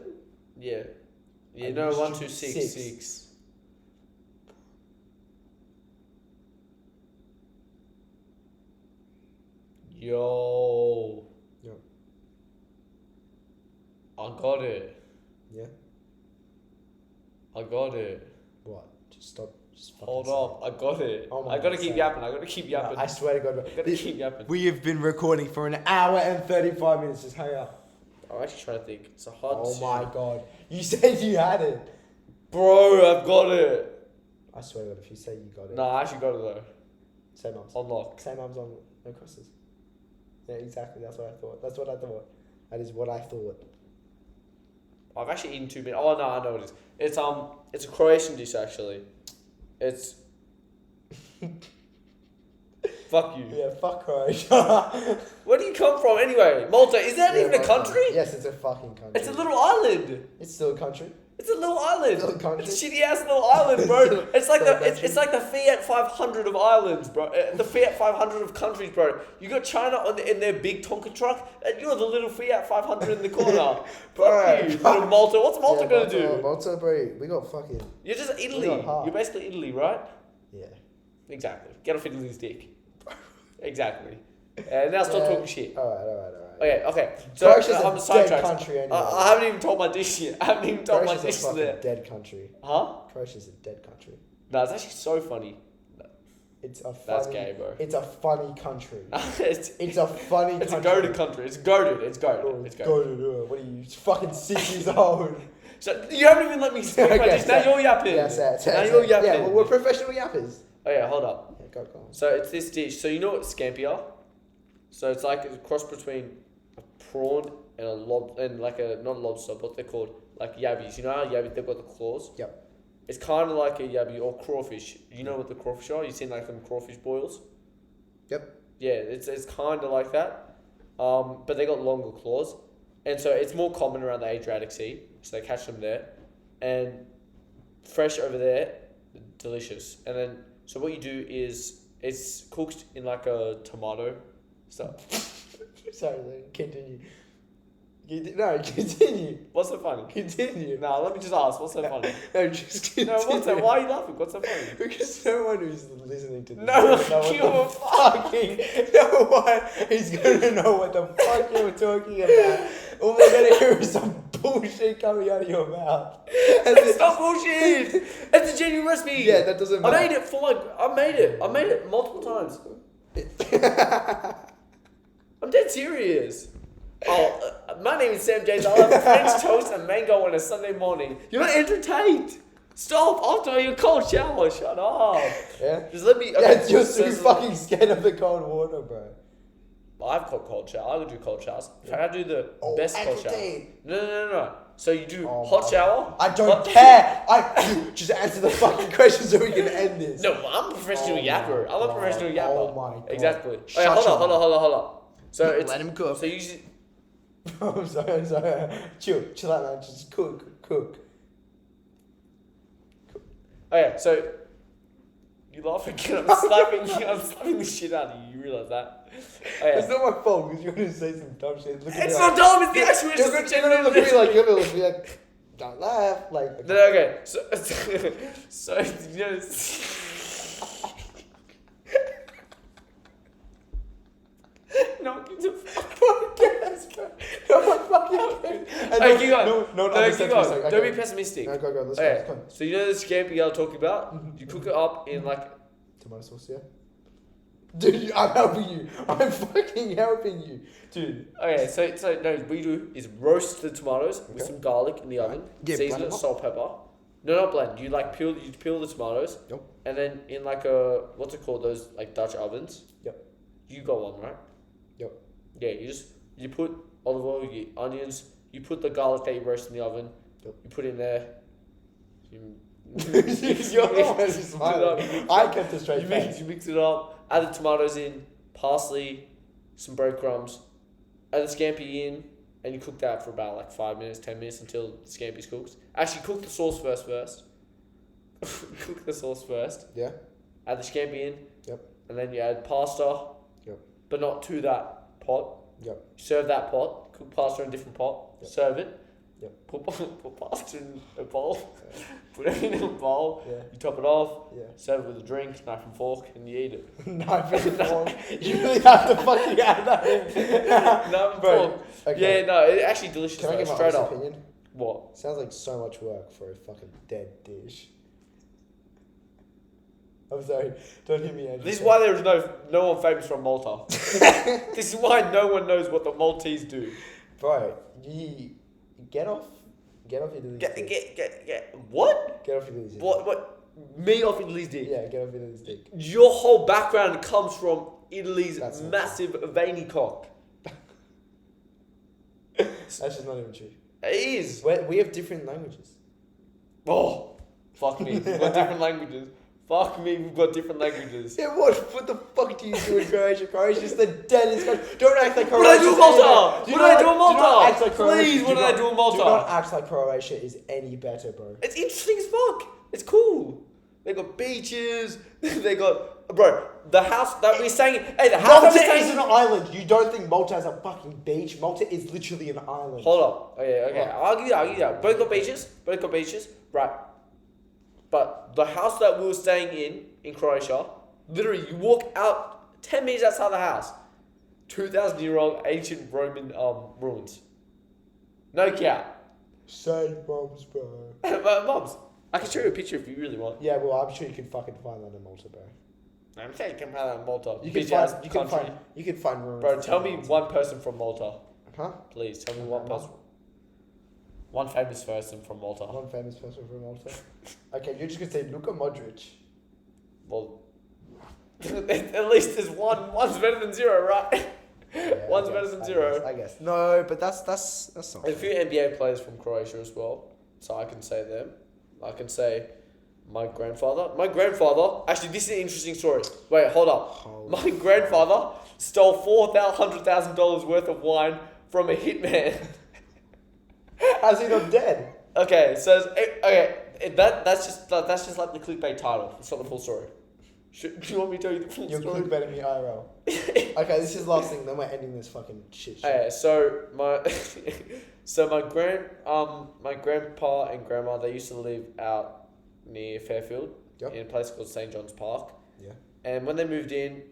Speaker 2: Yeah. Yeah, no, 1, 2, 6. 6. Yo. I got it.
Speaker 1: Yeah.
Speaker 2: I got it.
Speaker 1: What? Just stop. Just fucking
Speaker 2: Hold
Speaker 1: say
Speaker 2: up. I got it.
Speaker 1: Oh my
Speaker 2: I gotta
Speaker 1: God,
Speaker 2: keep
Speaker 1: say
Speaker 2: yapping. I gotta keep
Speaker 1: it.
Speaker 2: yapping.
Speaker 1: No, I swear to God.
Speaker 2: I gotta keep yapping.
Speaker 1: We have been recording for an hour and 35 minutes. Just hang up.
Speaker 2: I'm actually trying to think. It's a hard
Speaker 1: Oh
Speaker 2: decision.
Speaker 1: my God. You said you had it.
Speaker 2: Bro, I've got it.
Speaker 1: I swear to God, if you say you got it.
Speaker 2: No, I actually got it though.
Speaker 1: Same arms.
Speaker 2: Unlock.
Speaker 1: Same arms on no crosses. Yeah, exactly. That's what I thought. That is what I thought.
Speaker 2: I've actually eaten 2 minutes. Oh no, I know what it is. It's a Croatian dish actually. It's fuck you.
Speaker 1: Yeah, fuck Croatia.
Speaker 2: Where do you come from anyway? Malta, is that even a country?
Speaker 1: Yes, it's a fucking country.
Speaker 2: It's a little island.
Speaker 1: It's still a country.
Speaker 2: It's a little island.
Speaker 1: Little country?
Speaker 2: It's a shitty ass little island, bro. It's like
Speaker 1: Little
Speaker 2: it's like the Fiat 500 of islands, bro. The Fiat 500 of countries, bro. You got China in their big Tonka truck, and you're the little Fiat 500 in the corner. Fuck you, little Malta. What's Malta gonna do?
Speaker 1: Malta, bro. We got fucking.
Speaker 2: You're just Italy.
Speaker 1: got hard.
Speaker 2: You're basically Italy, right?
Speaker 1: Yeah.
Speaker 2: Exactly. Get off Italy's dick. Exactly. And now stop talking shit.
Speaker 1: Alright.
Speaker 2: Okay. So
Speaker 1: Croatia's
Speaker 2: I'm
Speaker 1: a dead
Speaker 2: sidetracked.
Speaker 1: country anyway.
Speaker 2: I haven't even told my dish yet. I haven't even told my
Speaker 1: Croatia's a
Speaker 2: dish
Speaker 1: fucking
Speaker 2: there.
Speaker 1: dead country.
Speaker 2: Huh?
Speaker 1: Croatia's a dead country.
Speaker 2: No, it's actually so funny.
Speaker 1: It's a funny.
Speaker 2: That's gay, bro.
Speaker 1: It's a funny country.
Speaker 2: it's
Speaker 1: It's a funny
Speaker 2: it's
Speaker 1: country.
Speaker 2: a goated country. It's goated. It's goated.
Speaker 1: Oh,
Speaker 2: It's goated.
Speaker 1: what are you, fucking 6 years old?
Speaker 2: So you haven't even let me speak my dish. Now you're yapping.
Speaker 1: Yeah, say it.
Speaker 2: Now you're yapping.
Speaker 1: Yeah, well, we're professional yappers.
Speaker 2: Oh yeah, hold up.
Speaker 1: Yeah, go on.
Speaker 2: So it's this dish. So you know what scampi are? So it's like a cross between a prawn and a like a not a lobster, what they're called, like yabbies. You know how yabbies, they've got the claws?
Speaker 1: Yep.
Speaker 2: It's kind of like a yabby or crawfish. You know what the crawfish are? You've seen like them crawfish boils?
Speaker 1: Yep.
Speaker 2: Yeah, it's kind of like that. But they got longer claws. And so it's more common around the Adriatic Sea. So they catch them there. And fresh over there, delicious. And then, so what you do is, it's cooked in like a tomato stuff.
Speaker 1: Sorry, continue. No, continue.
Speaker 2: What's so funny?
Speaker 1: Continue.
Speaker 2: No, let me just ask, what's so funny?
Speaker 1: No, just continue.
Speaker 2: No, what's that? Why are you laughing? What's so funny?
Speaker 1: Because no one who's listening to this
Speaker 2: No,
Speaker 1: is
Speaker 2: you were
Speaker 1: fucking no one is gonna know what the fuck you were talking about. All they're gonna hear is some bullshit coming out of your mouth. And
Speaker 2: It's not bullshit! It's a genuine recipe!
Speaker 1: Yeah, that doesn't matter.
Speaker 2: I made it for like, I made it multiple times. I'm dead serious. Oh, my name is Sam James. I love French toast and mango on a Sunday morning. You're not entertained. Stop after your cold shower. Shut up.
Speaker 1: Yeah?
Speaker 2: Just let me.
Speaker 1: Yeah, you're so
Speaker 2: so-
Speaker 1: fucking scared of the cold water, bro.
Speaker 2: I've got cold shower. I could do cold showers. In fact, I do the best cold shower.
Speaker 1: entertain.
Speaker 2: No. So you do
Speaker 1: Oh
Speaker 2: hot
Speaker 1: my-
Speaker 2: shower.
Speaker 1: I don't care. I just answer the fucking question so we can end this.
Speaker 2: No, I'm a professional
Speaker 1: Oh my
Speaker 2: yapper. I'm a
Speaker 1: God.
Speaker 2: professional yapper.
Speaker 1: Oh my God.
Speaker 2: Exactly.
Speaker 1: Shut
Speaker 2: Okay,
Speaker 1: your
Speaker 2: hold on. So it's
Speaker 1: Let him cook.
Speaker 2: So you usually.
Speaker 1: I'm sorry. Chill out, man. Just cook.
Speaker 2: Okay, so you laugh again. I'm slapping the shit out of you. You realize that? Okay.
Speaker 1: It's not my fault because you're gonna say some dumb shit. Look at
Speaker 2: It's
Speaker 1: me
Speaker 2: not dumb. It's the actual. It's
Speaker 1: You're
Speaker 2: just
Speaker 1: gonna,
Speaker 2: a
Speaker 1: you're gonna look at me like you're gonna look at me like, don't laugh. Like,
Speaker 2: No, okay. So you know. No, give the fuck.
Speaker 1: no one fucking cares. And
Speaker 2: Hey, keep going.
Speaker 1: No,
Speaker 2: Keep going. Don't be pessimistic.
Speaker 1: No, go. Let's
Speaker 2: Okay.
Speaker 1: go.
Speaker 2: So you know the scampi I was talking about? You cook it up in like.
Speaker 1: Tomato sauce, yeah. Dude, I'm helping you. I'm fucking helping you, dude.
Speaker 2: Okay, so no, what you do is roast the tomatoes with some garlic in the oven.
Speaker 1: Yeah,
Speaker 2: Season
Speaker 1: blend
Speaker 2: it,
Speaker 1: them up.
Speaker 2: salt, pepper. No, not blend. You like peel the tomatoes.
Speaker 1: Yep.
Speaker 2: And then in like a what's it called? Those like Dutch ovens.
Speaker 1: Yep.
Speaker 2: You got one, right?
Speaker 1: Yep.
Speaker 2: Yeah, you put olive oil, you get onions, you put the garlic that you roast in the oven.
Speaker 1: Yep.
Speaker 2: You put in there.
Speaker 1: You're always smiling. I kept a straight face.
Speaker 2: You mix it up. Add the tomatoes in, parsley, some breadcrumbs. Add the scampi in, and you cook that for about like 5 minutes, 10 minutes until the scampi's cooked. Actually, cook the sauce first. Cook the sauce first.
Speaker 1: Yeah.
Speaker 2: Add the scampi in.
Speaker 1: Yep.
Speaker 2: And then you add pasta.
Speaker 1: Yep.
Speaker 2: But not to that pot.
Speaker 1: Yep.
Speaker 2: Serve that pot. Cook pasta in a different pot.
Speaker 1: Yep.
Speaker 2: Serve it.
Speaker 1: Yep.
Speaker 2: Put pasta in a bowl. Put it in a bowl.
Speaker 1: Yeah.
Speaker 2: You top it off.
Speaker 1: Yeah.
Speaker 2: Serve it with a drink, knife and fork, and you eat it.
Speaker 1: Knife and fork. You really have to fucking add that in.
Speaker 2: Knife and
Speaker 1: Bro,
Speaker 2: fork.
Speaker 1: okay.
Speaker 2: Yeah, no, it's actually delicious.
Speaker 1: Can I
Speaker 2: though,
Speaker 1: give my
Speaker 2: straight
Speaker 1: honest
Speaker 2: up.
Speaker 1: opinion?
Speaker 2: What?
Speaker 1: Sounds like so much work for a fucking dead dish. I'm sorry. Don't hit me, Andrew.
Speaker 2: This is why there is no one famous from Malta. This is why no one knows what the Maltese do.
Speaker 1: Bro, you get off Italy's dick.
Speaker 2: Get what?
Speaker 1: Get off Italy's dick.
Speaker 2: What? Me off Italy's dick.
Speaker 1: Yeah, get off Italy's dick.
Speaker 2: Your whole background comes from Italy's
Speaker 1: That's not
Speaker 2: massive veiny cock.
Speaker 1: That's just not even true.
Speaker 2: It is.
Speaker 1: We have different languages.
Speaker 2: Oh, fuck me. We've got different languages. Fuck me, we've got different languages.
Speaker 1: Yeah, what the fuck do you do in Croatia? Croatia's the deadest country. Don't act like
Speaker 2: What
Speaker 1: Croatia.
Speaker 2: did I do in Malta? What did I do in Malta?
Speaker 1: Do not act like Croatia.
Speaker 2: Please, what did I do in Malta?
Speaker 1: Do not act like Croatia is any better, bro.
Speaker 2: It's interesting as fuck. It's cool. They got beaches. They got the house that we're staying in. Hey, the house
Speaker 1: Malta
Speaker 2: that we're staying
Speaker 1: is
Speaker 2: in.
Speaker 1: an island. You don't think Malta has a fucking beach? Malta is literally an island.
Speaker 2: Hold up. Okay.
Speaker 1: What?
Speaker 2: I'll give you that. Both got beaches. Right. But the house that we were staying in Croatia, literally, you walk out 10 minutes outside the house, 2,000-year-old ancient Roman ruins. No cap.
Speaker 1: Sad moms, bro.
Speaker 2: Mums, I can show you a picture if you really want.
Speaker 1: Yeah, well, I'm sure you can fucking find that in Malta, bro.
Speaker 2: I'm saying you can find that in Malta.
Speaker 1: You can
Speaker 2: Bitch-ass
Speaker 1: find.
Speaker 2: country.
Speaker 1: You can find ruins.
Speaker 2: Bro, tell me one person from Malta.
Speaker 1: Huh?
Speaker 2: Please, tell me one person. One famous person from Malta.
Speaker 1: One famous person from Malta. Okay, you're just gonna say Luka Modric.
Speaker 2: Well, at least there's one. One's better than zero, right?
Speaker 1: Yeah,
Speaker 2: One's
Speaker 1: I
Speaker 2: better
Speaker 1: guess,
Speaker 2: than
Speaker 1: I
Speaker 2: zero.
Speaker 1: guess, I guess. No, but that's not.
Speaker 2: A few NBA players from Croatia as well, so I can say them. I can say my grandfather. Actually, this is an interesting story. Wait, hold up.
Speaker 1: Holy
Speaker 2: My grandfather stole $400,000 worth of wine from a hitman.
Speaker 1: How's he not dead?
Speaker 2: Okay, so that's just like the clickbait title. It's not the full story. Do you want me to tell you the full
Speaker 1: You're
Speaker 2: story?
Speaker 1: clickbaiting me IRL. Okay, this is the last thing. Then we're ending this fucking shit show.
Speaker 2: Okay, so my grandpa and grandma, they used to live out near Fairfield in a place called St. John's Park.
Speaker 1: Yeah.
Speaker 2: And when they moved in,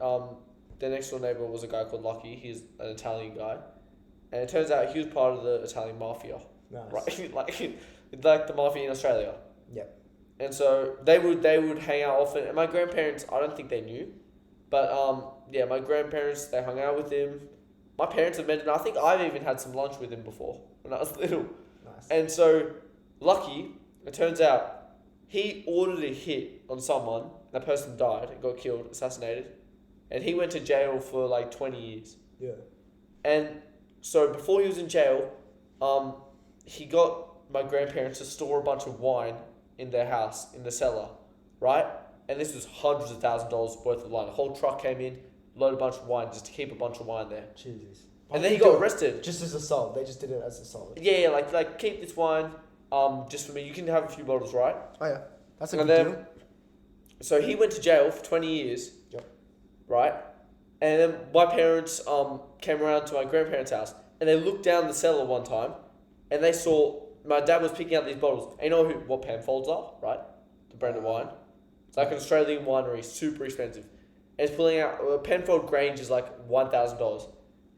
Speaker 2: their next door neighbor was a guy called Lucky. He's an Italian guy, and it turns out he was part of the Italian mafia.
Speaker 1: Nice.
Speaker 2: Right, like the mafia in Australia.
Speaker 1: Yep.
Speaker 2: And so they would hang out often. And my grandparents, I don't think they knew, but yeah, my grandparents, they hung out with him. My parents have met him. I think I've even had some lunch with him before when I was little.
Speaker 1: Nice.
Speaker 2: And so Lucky, it turns out he ordered a hit on someone. That person died and got killed, assassinated, and he went to jail for like 20 years.
Speaker 1: Yeah.
Speaker 2: And so before he was in jail, he got my grandparents to store a bunch of wine in their house, in the cellar, right? And this was hundreds of thousands of dollars worth of wine. A whole truck came in, loaded a bunch of wine just to keep a bunch of wine there.
Speaker 1: Jesus.
Speaker 2: And then he got arrested.
Speaker 1: Just as assault. They just did it as assault.
Speaker 2: Yeah, like keep this wine, just for me. You can have a few bottles, right?
Speaker 1: Oh yeah, that's a
Speaker 2: And
Speaker 1: good
Speaker 2: then,
Speaker 1: deal.
Speaker 2: so he went to jail for 20 years.
Speaker 1: Yep.
Speaker 2: Right? And then my parents came around to my grandparents' house and they looked down the cellar one time and they saw my dad was picking out these bottles. And you know what Penfolds are, right? The brand of wine. It's like an Australian winery, super expensive. And he's pulling out, Penfold Grange is like $1,000.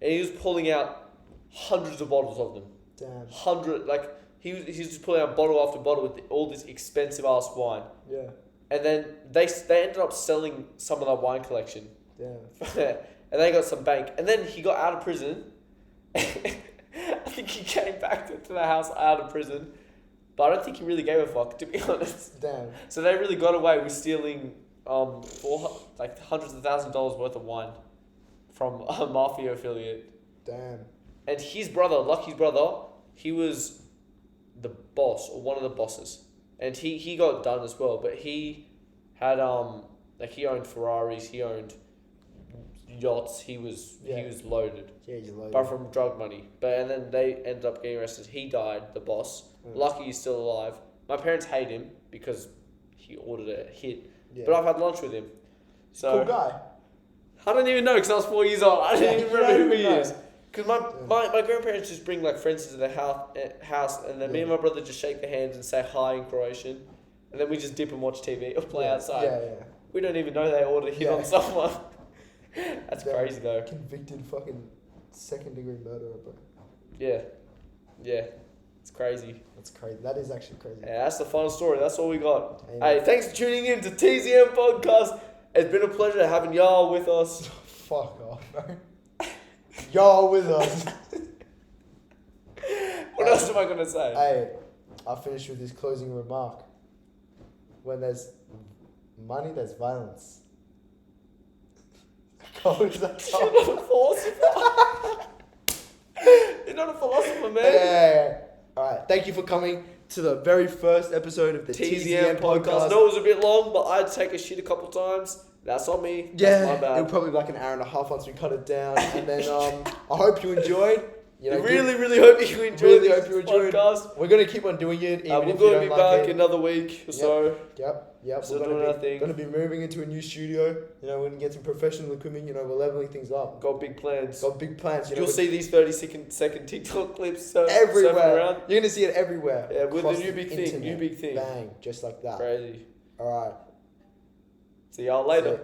Speaker 2: And he was pulling out hundreds of bottles of them.
Speaker 1: Damn.
Speaker 2: He's just pulling out bottle after bottle with all this expensive ass wine.
Speaker 1: Yeah.
Speaker 2: And then they ended up selling some of that wine collection.
Speaker 1: Damn.
Speaker 2: And they got some bank. And then he got out of prison. I think he came back to the house out of prison. But I don't think he really gave a fuck, to be honest.
Speaker 1: Damn.
Speaker 2: So they really got away with stealing hundreds of thousands of dollars worth of wine from a mafia affiliate.
Speaker 1: Damn.
Speaker 2: And his brother, Lucky's brother, he was the boss or one of the bosses. And he got done as well, but he had he owned Ferraris, he owned yachts, he was loaded.
Speaker 1: Yeah, he's loaded.
Speaker 2: Apart from drug money. And then they ended up getting arrested. He died, the boss. Lucky is still alive. My parents hate him because he ordered a hit. Yeah. But I've had lunch with him. So
Speaker 1: cool guy.
Speaker 2: I don't even know because I was 4 years old. I didn't even remember who he is. Because my grandparents just bring like friends to the house and then me and my brother just shake their hands and say hi in Croatian. And then we just dip and watch TV or play outside.
Speaker 1: Yeah.
Speaker 2: We don't even know they ordered a hit on someone. That's crazy though.
Speaker 1: Convicted fucking second-degree murderer, bro.
Speaker 2: Yeah. It's crazy.
Speaker 1: That's crazy. That is actually crazy.
Speaker 2: Yeah, that's the final story. That's all we got.
Speaker 1: Amen.
Speaker 2: Hey, thanks for tuning in to TZM Podcast. It's been a pleasure having y'all with us.
Speaker 1: Fuck off, bro. Y'all with us.
Speaker 2: What else am I going to say?
Speaker 1: Hey, I'll finish with this closing remark. When there's money, there's violence. You're not a
Speaker 2: philosopher. You're not a philosopher, man.
Speaker 1: Yeah. Alright, thank you for coming to the very first episode of the TZM podcast.
Speaker 2: I know it was a bit long, but I had to take a shit a couple times. That's on me.
Speaker 1: Yeah,
Speaker 2: that's my bad.
Speaker 1: it'll probably be like an hour and a half once we cut it down. And then I hope you enjoyed.
Speaker 2: I really hope you enjoyed this podcast.
Speaker 1: We're going to keep on doing it. Even
Speaker 2: we're
Speaker 1: if
Speaker 2: going
Speaker 1: you
Speaker 2: to be
Speaker 1: don't
Speaker 2: back
Speaker 1: like it.
Speaker 2: another week or so.
Speaker 1: Yep.
Speaker 2: Still
Speaker 1: We're
Speaker 2: doing our thing.
Speaker 1: going to be moving into a new studio. We're going to get some professional equipment. We're leveling things up.
Speaker 2: Got big plans.
Speaker 1: You'll
Speaker 2: see these 30-second TikTok clips
Speaker 1: everywhere.
Speaker 2: Around.
Speaker 1: You're going to see it everywhere.
Speaker 2: Yeah, with the new big
Speaker 1: internet.
Speaker 2: thing. New big thing.
Speaker 1: Bang, just like that.
Speaker 2: Crazy.
Speaker 1: All right.
Speaker 2: See y'all later.